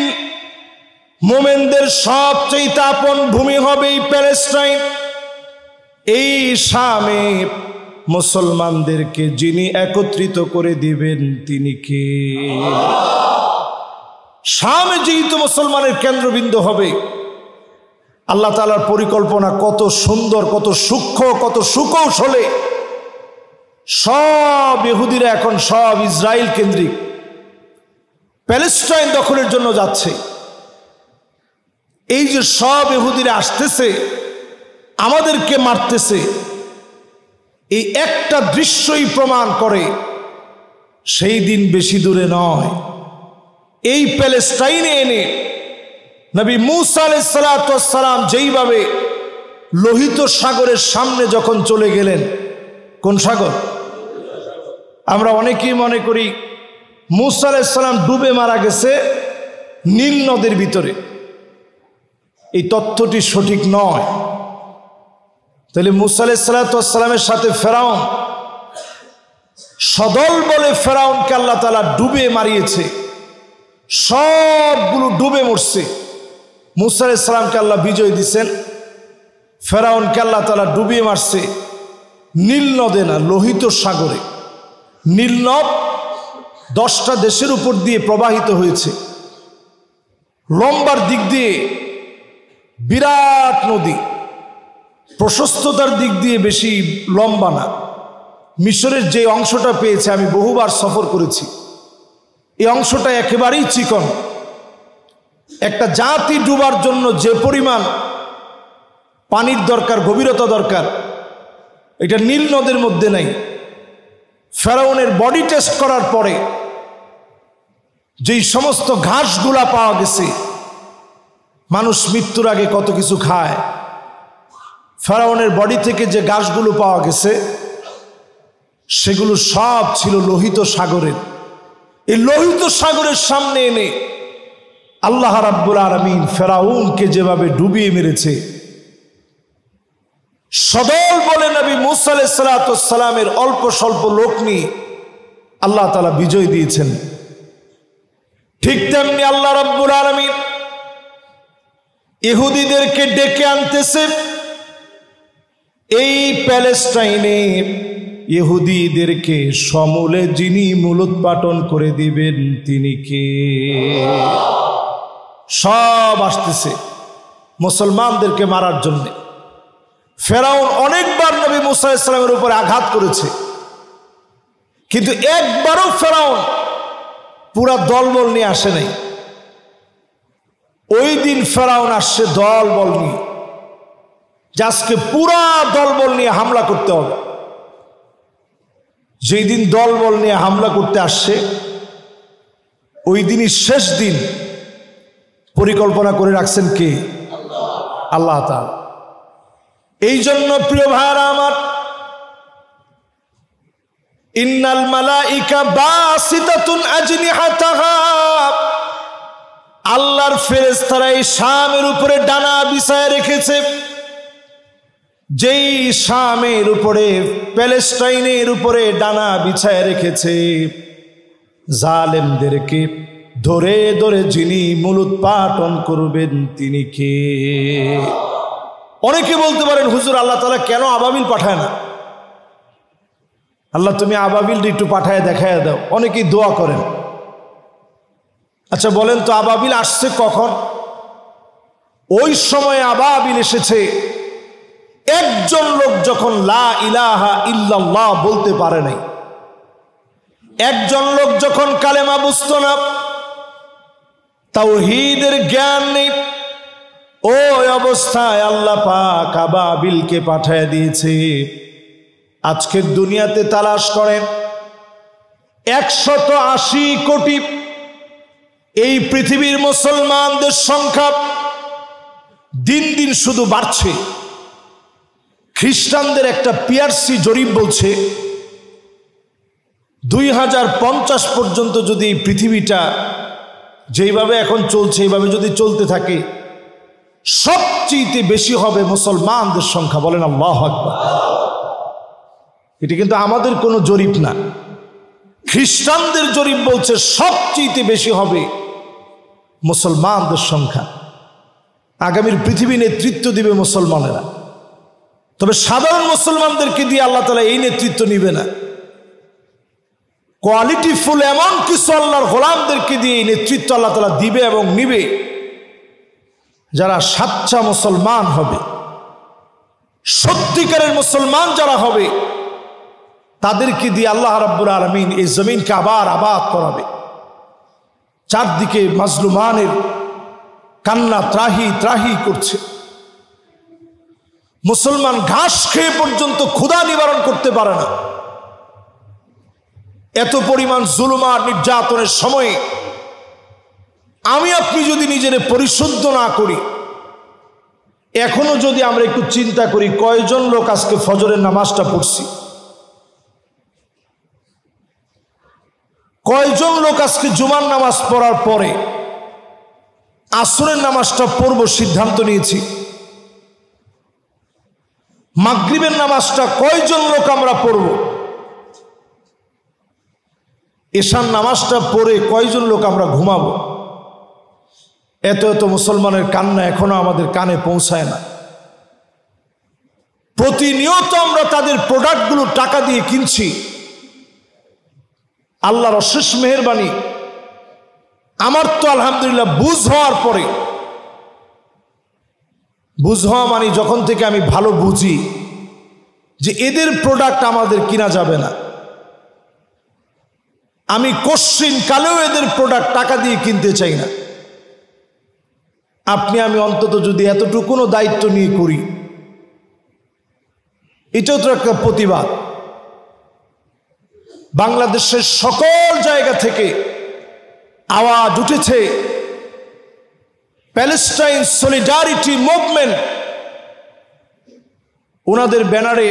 মুমিনদের সবচেয়ে আপন ভূমি হবে এই প্যালেস্টাইন। এই শামে মুসলমানদেরকে যিনি একত্রিত করে দিবেন তিনি কে? শামে যেহেতু মুসলমানের কেন্দ্রবিন্দু হবে, আল্লাহ তাআলার পরিকল্পনা কত সুন্দর, কত সূক্ষ্ম, কত সুকৌশলে সব ইহুদিরা এখন সব ইসরায়েল কেন্দ্রিক প্যালেস্টাইন দখলের জন্য যাচ্ছে। এই যে সব ইহুদিরা আসতেছে, আমাদেরকে মারতেছে, এই একটা দৃশ্যই প্রমাণ করে সেই দিন বেশি দূরে নয়। এই প্যালেস্টাইনে এনে নবী মূসা আলাইহিস সালাতু ওয়াস সালাম যেইভাবে লোহিত সাগরের সামনে যখন চলে গেলেন, কোন সাগর? আমরা অনেকেই মনে করি মূসা আলাইহিস সালাম ডুবে মারা গেছে নীল নদের ভিতরে। এই তথ্যটি সঠিক নয়। তাহলে মূসা আলাইহিস সালাতু ওয়াস সালামের সাথে ফেরাউন, সদল বলে ফেরাউনকে আল্লাহ তাআলা ডুবে মারিয়েছে, সবগুলো ডুবে মরছে। মূসা আলাইহিস সালামকে আল্লাহ বিজয় দিয়েছেন, ফেরাউনকে আল্লাহ তাআলা ডুবিয়ে মারছে নীল নদে না, লোহিত সাগরে। নীল নদ 10টা দেশের উপর দিয়ে প্রবাহিত হয়েছে। লম্বার দিক দিয়ে বিরাট নদী, প্রশস্ততার দিক দিয়ে বেশি লম্বা না। মিশরের যে অংশটা পেয়েছে, আমি বহুবার সফর করেছি, এই অংশটা একেবারেই চিকন। একটা জাতি ডুবার জন্য যে পরিমাণ পানির দরকার, গভীরতা দরকার, এটা নীল নদের মধ্যে নাই। ফেরাউনের বডি টেস্ট করার পরে যেই সমস্ত ঘাসগুলা পাওয়া গেছে, মানুষ মৃত্যুর আগে কত কিছু খায়, ফেরাউনের বডি থেকে যে ঘাসগুলো পাওয়া গেছে সেগুলো সব ছিল লোহিত সাগরের। এই লোহিত সাগরের সামনে এনে আল্লাহ রাব্বুল আলামিন ফেরাউনকে যেভাবে ডুবিয়ে মেরেছে, সদল বলে নবী মূসা আলাইহিস সালাতু ওয়াস সালামের অল্প স্বল্প লোক নিয়ে আল্লাহ তাআলা বিজয় দিয়েছেন। ঠিক তেমনি আল্লাহ রাব্বুল আলামিন ইহুদিদেরকে ডেকে আনতেছে এই প্যালেস্টাইনে। ইহুদিদেরকে সমূলে যিনি মূলোৎপাটন করে দিবেন তিনি কে? সব আসতেছে মুসলমানদেরকে মারার জন্য। ফেরাউন অনেকবার নবী মুসা আলাইহিস সালামের উপরে আঘাত করেছে, কিন্তু একবারও ফেরাউন পুরা দলবল নিয়ে আসে নাই। ওই দিন ফেরাউন আসছে দলবল নিয়ে, যে আজকে পুরা দলবল নিয়ে হামলা করতে হবে। যেই দিন দলবল নিয়ে হামলা করতে আসছে, ওই দিনই শেষ দিন পরিকল্পনা করে রাখছেন কে? আল্লাহ তাআলা। এই জন্য প্রিয় ভাইরা আমার, ইন্নাল মালাইকা বাসিতাতুন আজনিহাতাহা, আল্লাহর ফেরেশতারা এই শামের উপরে ডানা বিছায় রেখেছে। যেই শামের উপরে, প্যালেস্টাইনের উপরে ডানা বিছায় রেখেছে, জালেমদেরকে ধরে ধরে যিনি মূলোৎপাটন করবেন তিনি কে? অনেকে বলতে পারেন, হুজুর আল্লাহ তাআলা কেন আবাবিল পাঠায় না? আল্লাহ তুমি আবাবিলটা একটু পাঠায় দেখায় দাও। অনেকেই দোয়া করেন। আচ্ছা বলেন তো, আবাবিল আসছে কখন? ওই সময় আবাবিল এসেছে একজন লোক যখন লা ইলাহা ইল্লাল্লাহ বলতে পারে নাই, একজন লোক যখন কালেমা বুঝতো না, তাওহীদের জ্ঞান নেই, ওই অবস্থায় আল্লাহ পাক আবাবিলকে পাঠায় দিয়েছে। আজকের দুনিয়াতে তালাশ করেন, 180 কোটি এই পৃথিবীর মুসলমানদের সংখ্যা দিন দিন শুধু বাড়ছে। খ্রিস্টানদের একটা পিআরসি জরিপ বলছে 2050 পর্যন্ত যদি এই পৃথিবীটা যেইভাবে এখন চলছে এইভাবে যদি চলতে থাকে, সবচেয়ে বেশি হবে মুসলমানদের সংখ্যা। বলেন আল্লাহু আকবার। এটা কিন্তু আমাদের কোনো জরিপ না, খ্রিস্টানদের জরিপ বলছে সবচেয়ে বেশি হবে মুসলমানদের সংখ্যা। আগামীর পৃথিবী নেতৃত্ব দিবে মুসলমানেরা। তবে সাধারণ মুসলমানদেরকে দিয়ে আল্লাহ তাআলা এই নেতৃত্ব নিবে না, কোয়ালিটিফুল এমন কিছু আল্লাহর গোলামদেরকে দিয়ে এই নেতৃত্ব আল্লাহ তাআলা দিবে এবং নিবে, যারা সাচ্চা মুসলমান হবে, সত্যিকারের মুসলমান যারা হবে, তাদেরকে দিয়ে আল্লাহ রাব্বুল আলামিন এই জমিনকে আবার আবাদ করাবে। চারদিকে মাজলুমানের কান্না ত্রাহি ত্রাহি করছে। মুসলমান ঘাস খেয়ে পর্যন্ত ক্ষুধা নিবারণ করতে পারে না। এত পরিমাণ জুলুম আর নির্যাতনের সময়ে আমি আপনি যদি নিজের পরিশুদ্ধ না করি, এখনো যদি আমরা একটু চিন্তা করি, কয়জন লোক আজকে ফজরের নামাজটা পড়ছি? কয়জন লোক আজকে জুমার নামাজ পড়ার পরে আসরের নামাজটা পড়ব সিদ্ধান্ত নিয়েছি? মাগরিবের নামাজটা কয়জন লোক আমরা পড়ব? এশার নামাজটা পড়ে কয়জন লোক আমরা ঘুমাবো? এত এত মুসলমানের কান্না এখনো আমাদের কানে পৌঁছায় না। প্রতিনিয়ত আমরা তাদের প্রোডাক্টগুলো টাকা দিয়ে কিনছি। আল্লাহর অশেষ মেহেরবানি, আমার তো আলহামদুলিল্লাহ বুঝ হওয়ার পরে, বুঝ হওয়া মানে যখন থেকে আমি ভালো বুঝি যে এদের প্রোডাক্ট আমাদের কিনা যাবে না, আমি কোশ্চিন কালেও এদের প্রোডাক্ট টাকা দিয়ে কিনতে চাই না। আপনি আমি অন্তত যদি এতটুকুনো দায়িত্ব নিয়ে করি, এটাও তো একটা প্রতিবাদ। বাংলাদেশের সকল জায়গা থেকে আওয়াজ উঠেছে, প্যালেস্টাইন সলিডারিটি মুভমেন্ট, ওনাদের ব্যানারে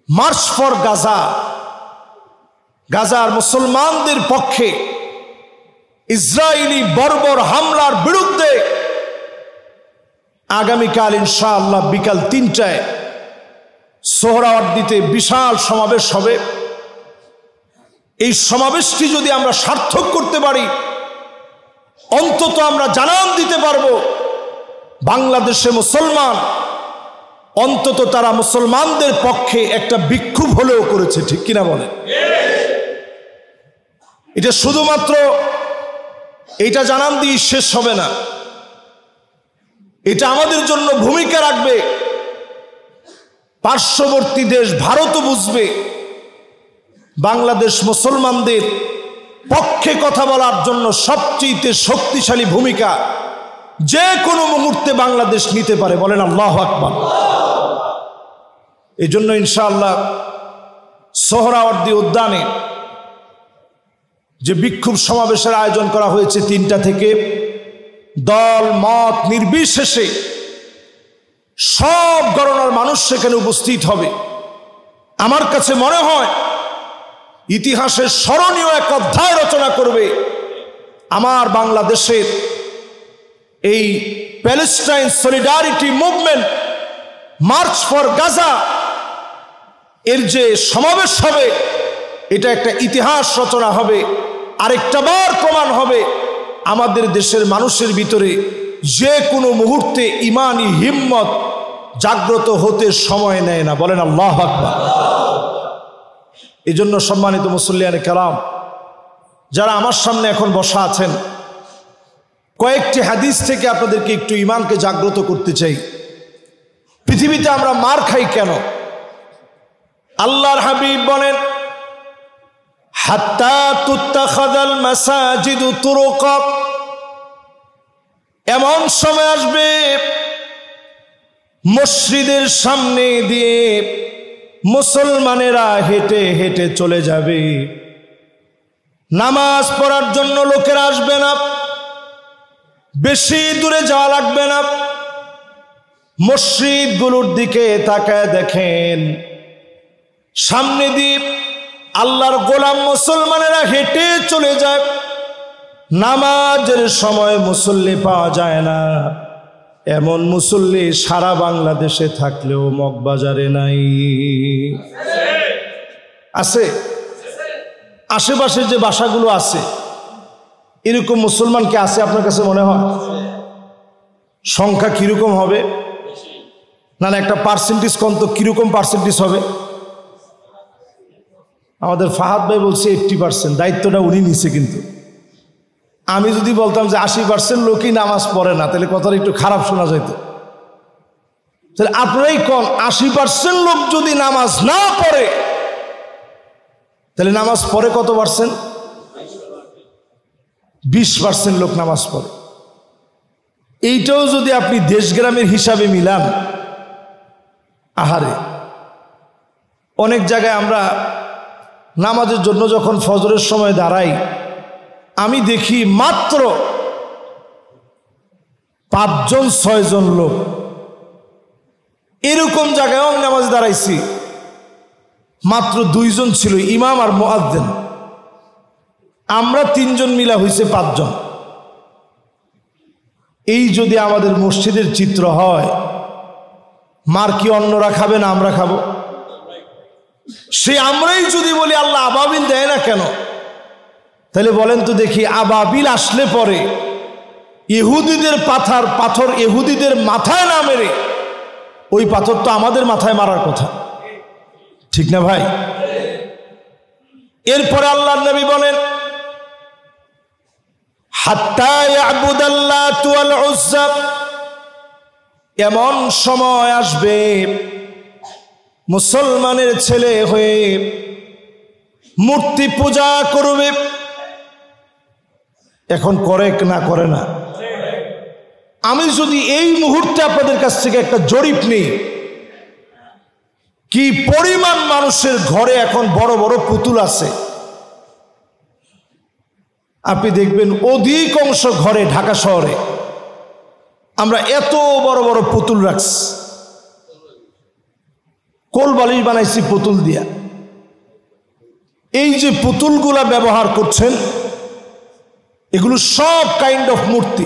মার্চ ফর গাজা, গাজার মুসলমানদের পক্ষে ইসরায়েলি বর্বর হামলার বিরুদ্ধে আগামীকাল ইনশাআল্লাহ বিকাল 3টায় সোহরাওয়ার্দীতে বিশাল সমাবেশ হবে। এই সমাবেশটি যদি আমরা সার্থক করতে পারি, অন্তত আমরা জানান দিতে পারবো বাংলাদেশে মুসলমান, অন্তত তারা মুসলমানদের পক্ষে একটা বিক্ষোভ হলেও করেছে। ঠিক কিনা বলে? এটা শুধুমাত্র এইটা জানান দিয়ে শেষ হবে না, এটা আমাদের জন্য ভূমিকা রাখবে পার্শ্ববর্তী দেশ ভারতও বুঝবে বাংলাদেশ মুসলমানদের পক্ষে কথা বলার জন্য সবচেয়ে শক্তিশালী ভূমিকা যে কোনো মুহূর্তে বাংলাদেশ নিতে পারে। বলেন আল্লাহু আকবার। এই জন্য ইনশাআল্লাহ সোহরাওয়ার্দী উদ্যানে যে বিক্ষোভ সমাবেশের আয়োজন করা হয়েছে 3টা থেকে, দল মত নির্বিশেষে সব গণনার মানুষ সেখানে উপস্থিত হবে। আমার কাছে মনে হয় ইতিহাসের স্মরণীয় এক অধ্যায় রচনা করবে আমার বাংলাদেশের এই Palestine solidarity movement, March for Gaza এর যে সমাবেশ হবে, এটা একটা ইতিহাস রচনা হবে। আরেকটা বার প্রমাণ হবে আমাদের দেশের মানুষের ভিতরে যে কোনো মুহূর্তে ইমানি হিম্মত জাগ্রত হতে সময় নেয় না। বলেন আল্লাহু আকবার। এই জন্য সম্মানিত মুসল্লিয়ানে কেরাম, যারা আমার সামনে এখন বসা আছেন, কয়েকটি হাদিস থেকে আপনাদেরকে একটু ইমানকে জাগ্রত করতে চাই। পৃথিবীতে আমরা মার খাই কেন? আল্লাহর হাবিব বলেন, হাত্তা তুত্তাখাযাল মাসাজিদু তুরুকা, এমন সময় আসবে মসজিদের সামনে দিয়ে মুসলমানেরা হেঁটে হেঁটে চলে যাবে, নামাজ পড়ার জন্য লোকেরা আসবে না, বেশি দূরে যাওয়া লাগবে না। মসজিদগুলোর দিকে তাকায় দেখেন, সামনে দিয়ে আল্লাহর গোলাম মুসলমানেরা হেঁটে চলে যায়, নামাজের সময় মুসল্লি পাওয়া যায় না। এমন মুসল্লি সারা বাংলাদেশে থাকলেও মগবাজারে নাই। আছে? আশেপাশে যে বাসাগুলো আছে এরকম মুসলমান কি আছে আপনার কাছে মনে হয়? সংখ্যা কিরকম হবে? না না, একটা পার্সেন্টেজ কত, কিরকম পার্সেন্টেজ হবে? আমাদের ফাহাদ ভাই বলছে 80%, দায়িত্বটা উনি নিছে। কিন্তু আমি যদি বলতাম যে 80% লোকই নামাজ পড়ে না, তাহলে কথাটা একটু খারাপ শোনা যেত। তাহলে আপনারাই কোন 80% লোক যদি নামাজ না পড়ে, তাহলে নামাজ পড়ে কত পার্সেন্ট? 20% লোক নামাজ পড়ে। এইটাও যদি আপনি দেশগ্রামের হিসাবে মিলান, আহারে, অনেক জায়গায় আমরা নামাজের জন্য যখন ফজরের সময় দাঁড়াই, আমি দেখি মাত্র 5-6 জন লোক। এরকম জায়গায় আমি নামাজ দাঁড়াইছি, মাত্র 2 জন ছিল, ইমাম আর মুয়াজ্জিন। আমরা 3 জন মিলা হয়েছে 5 জন। এই যদি আমাদের মসজিদের চিত্র হয়, মার কি অন্যরা খাবে না আমরা খাবো? সে আমরাই যদি বলি আল্লাহ আবাবিল দেয় না কেন, তাহলে বলেন তো দেখি, আবাবিল আসলে পরে ইহুদিদের পাথর ইহুদিদের মাথায় না মেরে ওই পাথর তো আমাদের মাথায় মারার কথা, ঠিক না ভাই? এরপরে আল্লাহর নবী বলেন, হাত্তা ইয়াবুদাল্লাতু ওয়াল উজ্জা, এমন সময় আসবে মুসলমানের ছেলে হয়ে মূর্তি পূজা করবে। এখন করে না করে না? আমি যদি এই মুহূর্তে আপনাদের কাছ থেকে একটা জরিপ নিই, কি পরিমাণ মানুষের ঘরে এখন বড় বড় পুতুল আছে, আপনি দেখবেন অধিকাংশ ঘরে ঢাকা শহরে আমরা এত বড় বড় পুতুল রাখছি, কোল বালিশ বানাইছি পুতুল দিয়া। এই যে পুতুলগুলা ব্যবহার করছেন, এগুলো সব কাইন্ড অফ মূর্তি।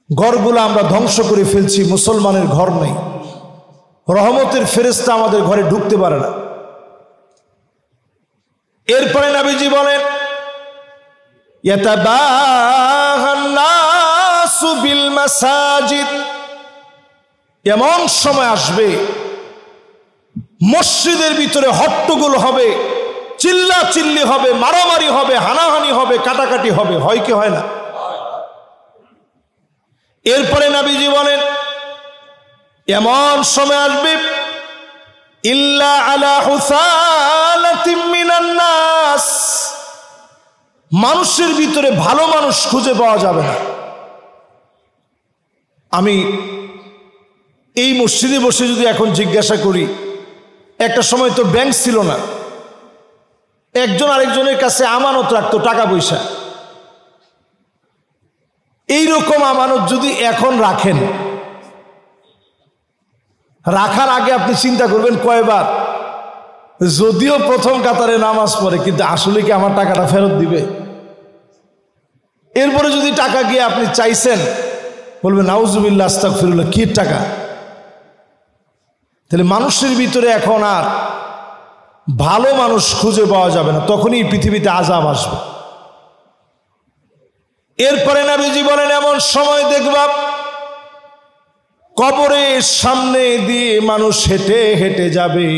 ঘরগুলো আমরা ধ্বংস করে ফেলছি, মুসলমানের ঘর নেই, রহমতের ফেরেশতা আমাদের ঘরে ঢুকতে পারে না। এরপরে নবীজি বলেন, ইয়াতাবাহান নাসু বিল মাসাজিদ, এমন সময় আসবে মসজিদের ভিতরে হট্টগোল হবে, চিল্লা চিল্লি হবে, মারামারি হবে, হানাহানি হবে, কাটাকাটি হবে। হয় কি হয় না? এরপরে নবীজি বলেন, এমন সময় আসবে ইল্লা আলা হুসালাতিম মিনান নাস, মানুষের ভিতরে ভালো মানুষ খুঁজে পাওয়া যাবে না। আমি এই মসজিদে বসে যদি এখন জিজ্ঞাসা করি, একটা সময় তো ব্যাংক ছিল না, একজন আরেকজনের কাছে আমানত রাখতো টাকা পয়সা। এইরকম আমানত যদি এখন রাখেন, রাখার আগে আপনি চিন্তা করবেন কয়বার, যদিও প্রথম কাতারে নামাজ পড়ে, কিন্তু আসলে কি আমার টাকাটা ফেরত দিবে? এরপরে যদি টাকা গিয়ে আপনি চাইছেন, বলবেন নাউজুবিল্লাহ আস্তাগফিরুল্লাহ, কি টাকা? তাহলে মানুষের ভিতরে এখন আর ভালো মানুষ খুঁজে পাওয়া যাবে না, তখনই পৃথিবীতে আযাব আসবে। এরপরে নবীজি বলেন এমন সময় দেখবা কবরের সামনে দিয়ে মানুষ হেঁটে হেঁটে যাবে,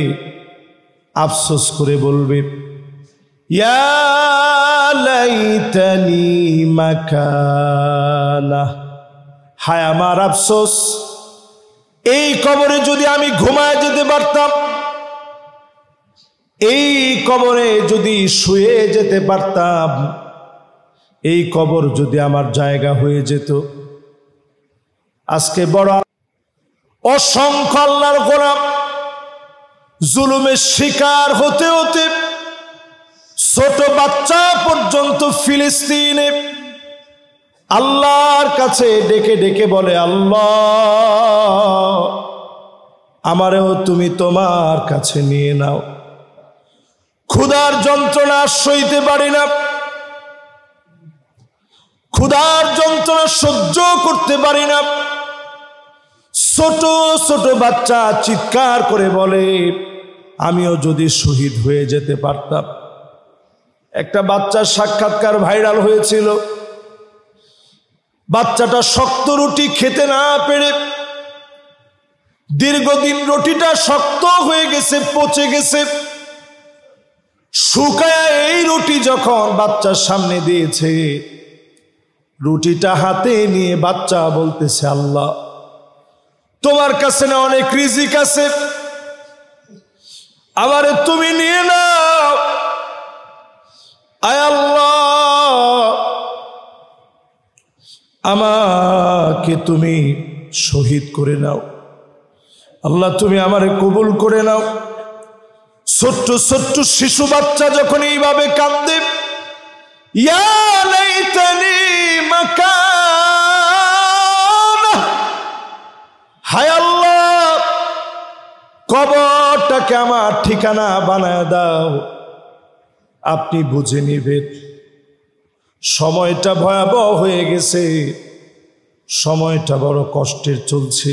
আফসোস করে বলবে ইয়া লাইতানি মাকানা, হায় আমার আফসোস, এই কবরে যদি আমি ঘুমায় যেতে পারতাম, এই কবরে যদি শুয়ে যেতে পারতাম, এই কবর যদি আমার জায়গা হয়ে যেত। আজকে বড় অসংখ্য আল্লাহর গোলাম জুলুমের শিকার হতে হতে, ছোট বাচ্চা পর্যন্ত ফিলিস্তিনে আল্লাহর কাছে ডেকে ডেকে বলে, আল্লাহ আমারেও তুমি তোমার কাছে নিয়ে নাও, ক্ষুধার যন্ত্রণা সইতে পারি না, ক্ষুধার যন্ত্রণা সহ্য করতে পারি না। ছোট ছোট বাচ্চা চিৎকার করে বলে, আমিও যদি শহীদ হয়ে যেতে পারতাম। একটা বাচ্চার সাক্ষাৎকার ভাইরাল হয়েছিল, বাচ্চাটা শক্ত রুটি খেতে না পেরে দীর্ঘদিন রুটিটা শক্ত হয়ে গেছে, পচে গেছে, শুকায়া এই রুটি যখন বাচ্চার সামনে দিয়েছে, রুটিটা হাতে নিয়ে বাচ্চা বলতেছে, আল্লাহ তোমার কাছে না অনেক রিজিক আছে, আমারে তুমি নিয়ে নাও, আয় আল্লাহ আমাকে তুমি শহীদ করে নাও, আল্লাহ তুমি আমারে কবুল করে নাও। ছোট্ট ছোট্ট শিশু বাচ্চা যখন এইভাবে কাঁদে, ইয়া লাইতানি মাকানা, হায় আল্লাহ কবরটাকে আমার ঠিকানা বানায় দাও, আপনি বুঝে নিবেন সময়টা ভয়াবহ হয়ে গেছে, সময়টা বড় কষ্টের চলছে।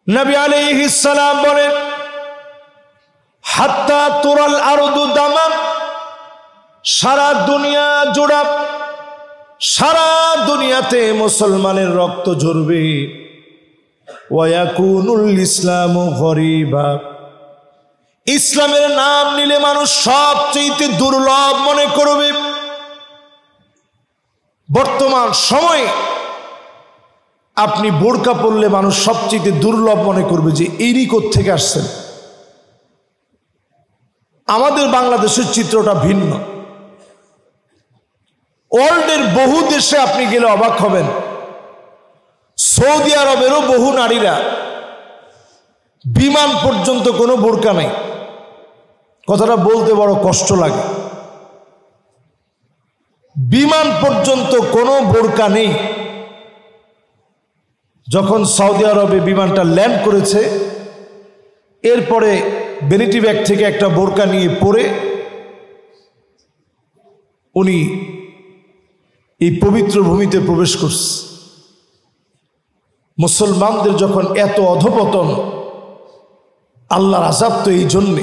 নবী আলাইহিস সালাম বলেন, হাত্তা তুরাল আরদু দামান, সারা দুনিয়া জোড়া, সারা দুনিয়াতে মুসলমানের রক্ত ঝরবে, ওয়ায়াকুনুল ইসলামু গরিবা, ইসলামের নাম নিলে মানুষ সবচেয়ে দুর্লভ মনে করবে। বর্তমান সময়ে আপনি বোরকা পরলে মানুষ সবচেয়ে দুর্লভ মনে করবে যে এরই কোত্থেকে আসছেন। আমাদের বাংলাদেশের চিত্রটা ভিন্ন, ওয়ার্ল্ডের বহু দেশে আপনি গেলে অবাক হবেন, সৌদি আরবেরও বহু নারীরা বিমান পর্যন্ত কোনো বোরকা নাই। কথাটা বলতে বড় কষ্ট লাগে, বিমান পর্যন্ত কোনো বোরকা নেই। যখন সৌদি আরবে বিমানটা ল্যান্ড করেছে, এরপরে ভ্যানিটি ব্যাগ থেকে একটা বোরকা নিয়ে পরে উনি এই পবিত্র ভূমিতে প্রবেশ করছে। মুসলমানদের যখন এত অধপতন, আল্লাহর আযাব তো এই জন্যে।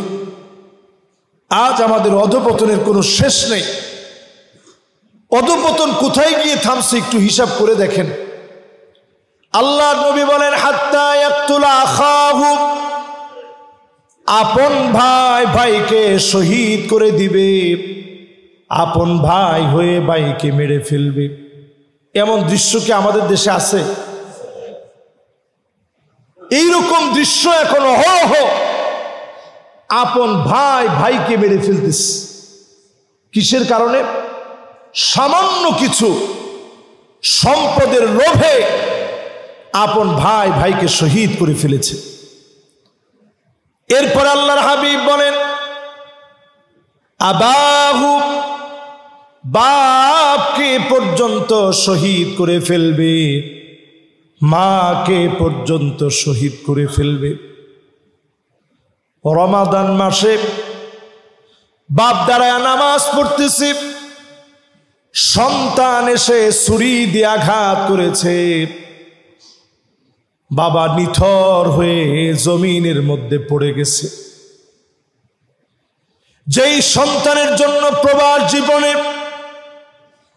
আজ আমাদের অধপতনের কোনো শেষ নেই। অধপতন কোথায় গিয়ে থামছে একটু হিসাব করে দেখেন। আল্লাহর নবী বলেন, হাত্তা ইয়াকতুলা আখাহু, আপন ভাই ভাইকে শহীদ করে দিবে, আপন ভাই হয়ে ভাইকে মেরে ফেলবে। এমন দৃশ্য কি আমাদের দেশে আছে? এইরকম দৃশ্য এখন অহরহ আপন ভাই ভাইকে মেরে ফেলতেছে। কিসের কারণে? সামান্য কিছু সম্পদের লোভে আপন ভাই ভাইকে শহীদ করে ফেলেছে। এরপর আল্লাহর হাবিব বলেন, আবাহু, বাপকে পর্যন্ত শহীদ করে ফেলবে, মাকে পর্যন্ত শহীদ করে ফেলবে। রমাদান মাসে বাপ দাঁড়ায় নামাজ পড়তেছে, সন্তান এসে ছুরি দিয়ে আঘাত করেছে, বাবা নিথর হয়ে জমিনের মধ্যে পড়ে গেছে। যেই সন্তানের জন্য প্রবাস জীবনে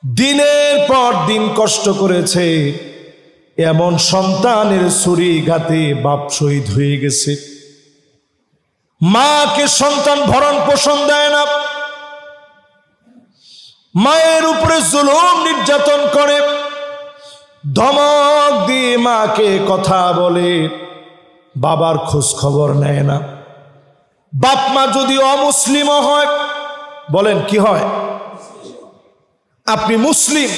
দিনের পর দিন কষ্ট করেছে, এমন সন্তানের ছুরি ঘাতে বাপ শহীদ হয়ে গেছে। মাকে সন্তান ভরণ পোষণ দেয় না, মায়ের উপরে জুলুম নির্যাতন করে, ধমক দিয়ে মাকে কথা বলে, বাবার খোঁজ খবর নেয় না। বাপ মা যদি অমুসলিম হয়, বলেন কি হয়? আপনি মুসলিম,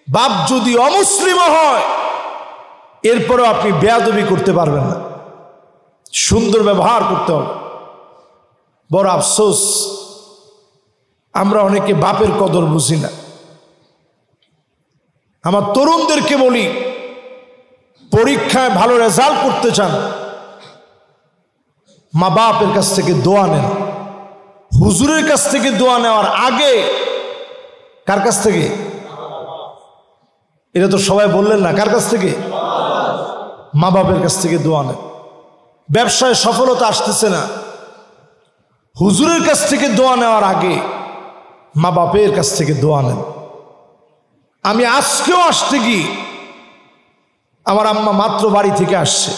বাপ যদি অমুসলিম হয়, এরপরও আপনি বেয়াদবি করতে পারবেন না, সুন্দর ব্যবহার করতে হবে। বড় আফসোস, আমরা অনেকে বাপের কদর বুঝি না। আমার তরুণদেরকে বলি, পরীক্ষায় ভালো রেজাল্ট করতে চান, মা বাপের কাছ থেকে দোয়া নেন। হুজুরের কাছ থেকে দোয়া নেওয়ার আগে কার কাছ থেকে? এটা তো সবাই বললেন না, কার কাছ থেকে? মা বাপের কাছ থেকে দোয়া নেন। ব্যবসায় সফলতা আসতেছে না, হুজুরের কাছ থেকে দোয়া নেওয়ার আগে মা বাপের কাছ থেকে দোয়া নেন। আমি আজকেও আসতে গিয়ে, আমার আম্মা মাত্র বাড়ি থেকে আসছে,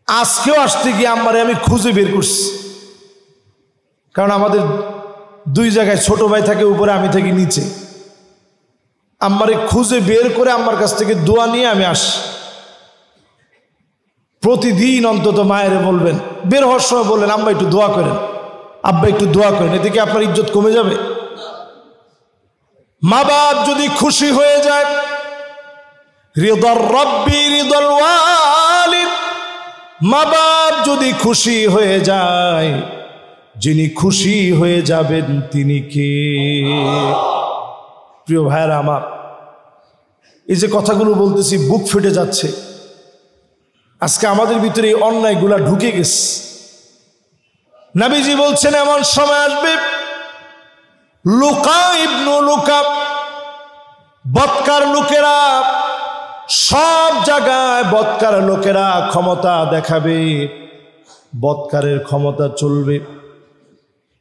আজকেও আসতে গিয়ে আম্মারে আমি খুঁজে বের করছি। কারণ আমাদের দুই জায়গায়, ছোট ভাই থাকে উপরে, আমি থাকি নিচে। আম্মারে খুঁজে বের করে আম্মার কাছ থেকে দোয়া নিয়ে আমি আসি। প্রতিদিন অন্তত মায়েরে বলবেন, বের হওয়ার সময় বললেন, আম্মা একটু দোয়া করেন, আব্বা একটু দোয়া করেন, এদিকে আপনার ইজ্জত কমে যাবে। মা বাপ যদি খুশি হয়ে যায়, রিদার রব্বি রিদাল ওয়ালিদ, মা বাপ যদি খুশি হয়ে যায়, যিনি খুশি হয়ে যাবেন তিনি কে? প্রিয় ভাইরা আমার, এই যে কথাগুলো বলতেছি, বুক ফেটে যাচ্ছে। আজকে আমাদের ভিতরে এই অন্যায়গুলা ঢুকে গেছে। নবীজি বলছেন, এমন সময় আসবে, লুকা ইবনু লুকা, বদকার লোকেরা সব জায়গায়, বদকার লোকেরা ক্ষমতা দেখাবে, বদকারের ক্ষমতা চলবে,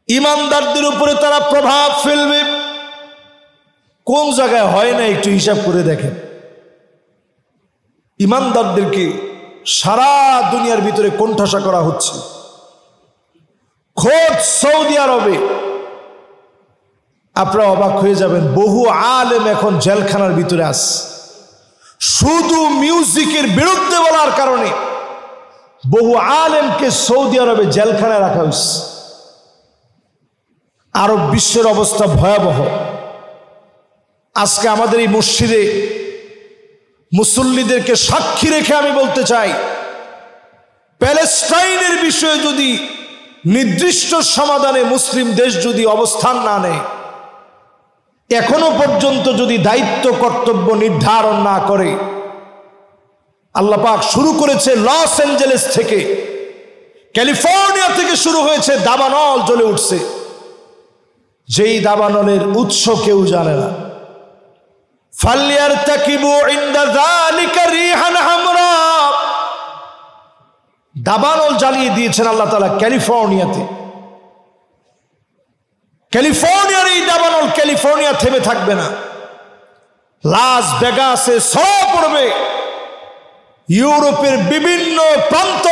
ইমানদারদের উপরে তারা প্রভাব ফেলবে। কোন জায়গায় হয় না একটু হিসাব করে দেখেন। ইমানদারদেরকে সারা দুনিয়ার ভিতরে কোণঠাসা করা হচ্ছে। খোদ সৌদি আরবে, আপনারা অবাক হয়ে যাবেন, বহু আলেম এখন জেলখানার ভিতরে আছে, শুধু মিউজিকের বিরুদ্ধে বলার কারণে বহু আলেমকে সৌদি আরবে জেলখানায় রাখা হয়েছে। আরব বিশ্বের অবস্থা ভয়াবহ। আজকে আমাদের এই মসজিদে মুসল্লিদেরকে সাক্ষী রেখে আমি বলতে চাই, প্যালেস্টাইনের বিষয়ে যদি নির্দিষ্ট সমাধানে মুসলিম দেশ যদি অবস্থান না নেয়, এখনো পর্যন্ত যদি দায়িত্ব কর্তব্য নির্ধারণ না করে, আল্লাহ পাক শুরু করেছে লস অ্যাঞ্জেলেস থেকে, ক্যালিফোর্নিয়া থেকে শুরু হয়েছে, দাবানল জ্বলে উঠছে। যেই দাবানলের উৎস কেউ জানে না। ফালইয়ারতাকিবু ইনদা যালিকা রিহান হামরা, দাবানল জ্বালিয়ে দিয়েছেন আল্লাহ তাআলা ক্যালিফোর্নিয়াতে। ক্যালিফোর্নিয়ার এই দাবানল ক্যালিফোর্নিয়া থেমে থাকবে না, লাস ভেগাসে ছড়িয়ে পড়বে, ইউরোপের বিভিন্ন প্রান্ত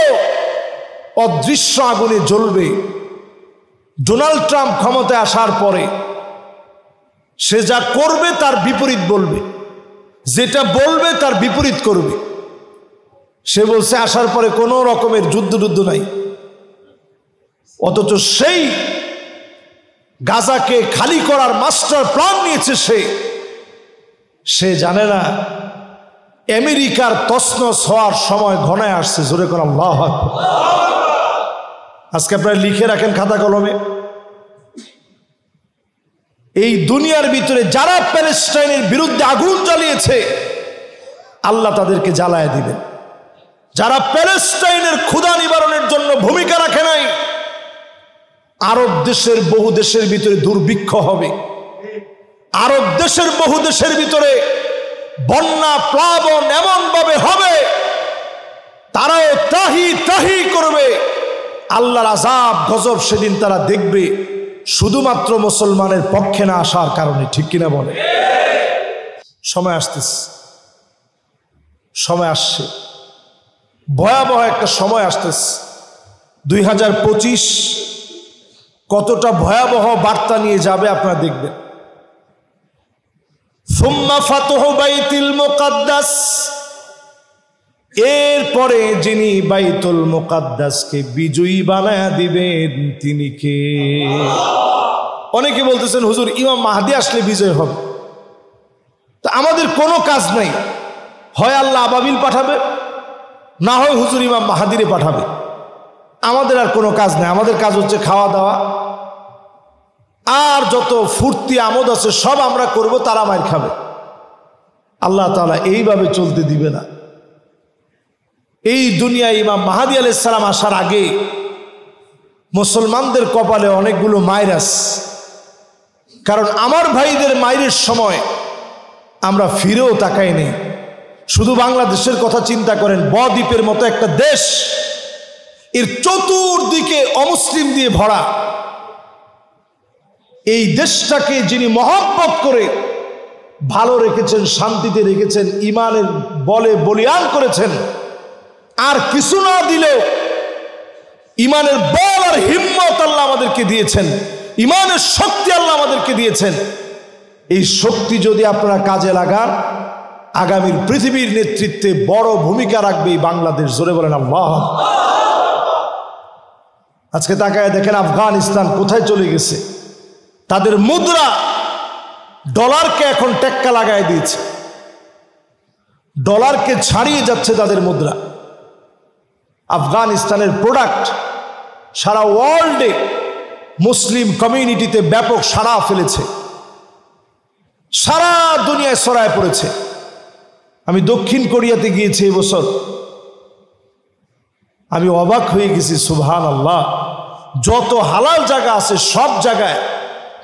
অদৃশ্য আগুনে জ্বলবে। ডোনাল্ড ট্রাম্প ক্ষমতায় আসার পরে সে যা করবে তার বিপরীত বলবে, যেটা বলবে তার বিপরীত করবে। সে বলছে আসার পরে কোনো রকমের যুদ্ধ নাই, অথচ সেই গাজাকে খালি করার মাস্টার প্ল্যান নিয়েছে সে জানে না আমেরিকার তছনছ হওয়ার সময় ঘনায় আসছে। জোরে করে আল্লাহু আকবার। আজকে আপনারা লিখে রাখেন খাতা কলমে, এই দুনিয়ার ভিতরে যারা প্যালেস্টাইনের বিরুদ্ধে আগুন জ্বালিয়েছে আল্লাহ তাদেরকে জ্বালায় দিবেন। যারা প্যালেস্টাইনের ক্ষুধা নিবারণের জন্য ভূমিকা রাখে নাই, আরব দেশের বহু দেশের ভিতরে দুর্ভিক্ষ হবে, আরব দেশের বহু দেশের ভিতরে বন্যা প্লাবন এমন ভাবে হবে তারাও তাহি করবে। আল্লাহর আযাব গজব সেদিন তারা দেখবে, শুধুমাত্র মুসলমানের পক্ষে না আসার কারণে। ঠিক কিনা বলে? সময় আসতেছে, সময় আসছে, ভয়াবহ একটা সময় আসতেছে। 2025 কতটা ভয়াবহ বার্তা নিয়ে যাবে আপনারা দেখবেন। সুম্মা ফাতহু বাইতুল মুকাদ্দাস, এরপরে যিনি বাইতুল মুকাদ্দাসকে বিজয়ী বানায়া দিবেন তিনি কে? অনেকে বলতেছেন হুজুর ইমাম মাহদী আসলে বিজয় হবে। তো আমাদের কোনো কাজ নাই, হয় আল্লাহ আবাবিল পাঠাবে, না হয় হুজুর ইমাম মাহদীরে পাঠাবে। আমাদের আর কোনো কাজ নাই, আমাদের কাজ হচ্ছে খাওয়া দাওয়া, আর যত ফুর্তি আমোদ আছে সব আমরা করব, তারা মার খাবে। আল্লাহ তাআলা এইভাবে চলতে দিবে না। এই দুনিয়ায় ইমাম মাহদী আলাইহিস সালাম আসার আগে মুসলমানদের কপালে অনেকগুলো মাইরাস, কারণ আমার ভাইদের মাইরের সময় আমরা ফিরেও তাকাই নেই। শুধু বাংলাদেশের কথা চিন্তা করেন, বদ্বীপের মতো একটা দেশ, এর চতুর্দিকে অমুসলিম দিয়ে ভরা। এই দেশটাকে যিনি মহব্বত করে ভালো রেখেছেন, শান্তিতে রেখেছেন, ইমানের বলে বলিয়ান করেছেন, আর কিছু না দিলেও ইমানের বল আর হিম্মত আল্লাহ আমাদেরকে দিয়েছেন, ইমানের শক্তি আল্লাহ আমাদেরকে দিয়েছেন। এই শক্তি যদি আপনারা কাজে লাগান, আগামীর পৃথিবীর নেতৃত্বে বড় ভূমিকা রাখবে এই বাংলাদেশ। জোরে বলেন আল্লাহ। আজকে তাকায় দেখেন আফগানিস্তান কোথায় চলে গেছে। তাদের মুদ্রা ডলারকে এখন টেক্কা লাগায় দিয়েছে, ডলারকে ছাড়িয়ে যাচ্ছে তাদের মুদ্রা। আফগানিস্তানের প্রোডাক্ট সারা ওয়ার্ল্ডে মুসলিম কমিউনিটিতে ব্যাপক সাড়া ফেলেছে, সারা দুনিয়ায় ছড়ায় পড়েছে। আমি দক্ষিণ কোরিয়াতে গিয়েছি এবছর, আমি অবাক হয়ে গেছি। সুবহানাল্লাহ, যত হালাল জায়গা আছে সব জায়গায়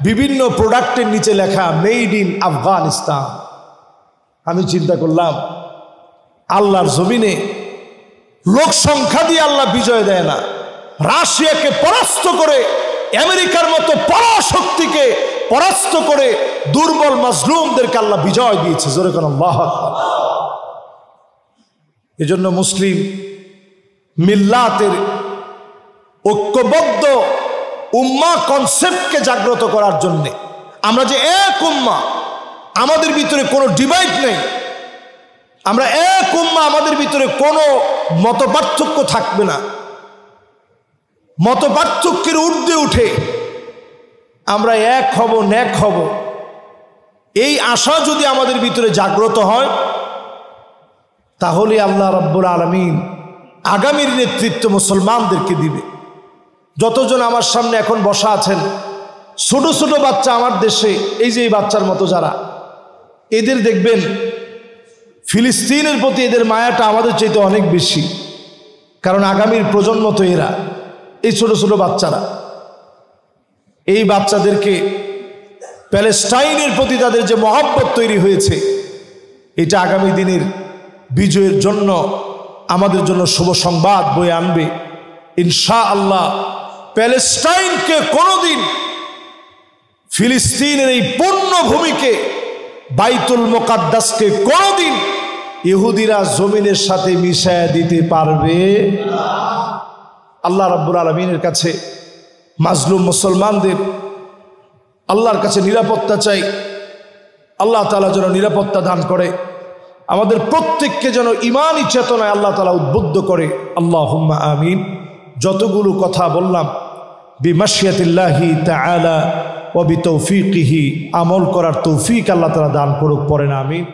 বিভিন্ন প্রোডাক্টের নিচে লেখা মেড ইন আফগানিস্তান। আমি চিন্তা করলাম, আল্লাহর জমিনে লোক সংখ্যা দিয়ে আল্লাহ বিজয় দেয় না। রাশিয়াকে পরাস্ত করে, আমেরিকার মতো পরাশক্তিকে পরাস্ত করে দুর্বল মাজলুমদেরকে আল্লাহ বিজয় দিয়েছে। জোরে কোন আল্লাহ আকবার। এজন্য মুসলিম মিল্লাতের ঐক্যবদ্ধ উম্মাহ কনসেপ্টকে জাগ্রত করার জন্য, আমরা যে এক উম্মাহ, আমাদের ভিতরে কোনো ডিভাইড নেই, আমরা এক উম্মাহ, আমাদের ভিতরে কোনো মতপার্থক্য থাকবে না। মতপার্থক্যের ঊর্ধ্বে উঠে আমরা এক হব, নেক হব, এই আশা যদি আমাদের ভিতরে জাগ্রত হয়, তাহলে আল্লাহ রাব্বুল আলামিন আগামীর নেতৃত্ব মুসলমানদেরকে দিবে। যতজন আমার সামনে এখন বসা আছেন, ছোট ছোট বাচ্চা আমার দেশে, এই যে এই বাচ্চার মতো যারা, এদের দেখবেন ফিলিস্তিনের প্রতি এদের মায়াটা আমাদের চাইতে অনেক বেশি। কারণ আগামীর প্রজন্ম তো এরা, এই ছোট ছোট বাচ্চারা। এই বাচ্চাদেরকে প্যালেস্টাইনের প্রতি তাদের যে মহব্বত তৈরি হয়েছে, এটা আগামী দিনের বিজয়ের জন্য আমাদের জন্য শুভ সংবাদ বয়ে আনবে ইনশাআল্লাহ। প্যালেস্টাইনকে কোনোদিন ফিলিস্তিনের এই পূর্ণভূমিকে, বাইতুল মুকাদ্দাসকে কোনোদিন ইহুদিরা জমিনের সাথে মিশায়া দিতে পারবে না। আল্লাহ রাব্বুল আলামিনের কাছে মাজলুম মুসলমানদের আল্লাহর কাছে নিরাপত্তা চাই। আল্লাহ তাআলা যেন নিরাপত্তা দান করে। আমাদের প্রত্যেককে যেন ঈমানী চেতনায় আল্লাহ তাআলা উদ্বুদ্ধ করে। আল্লাহুম্মা আমিন। যতগুলো কথা বললাম বিমাশিয়াতিল্লাহি তাআলা ওয়া বিতৌফিকিহি, আমল করার তৌফিক আল্লাহ তাআলা দান করুক, পড়েন আমিন।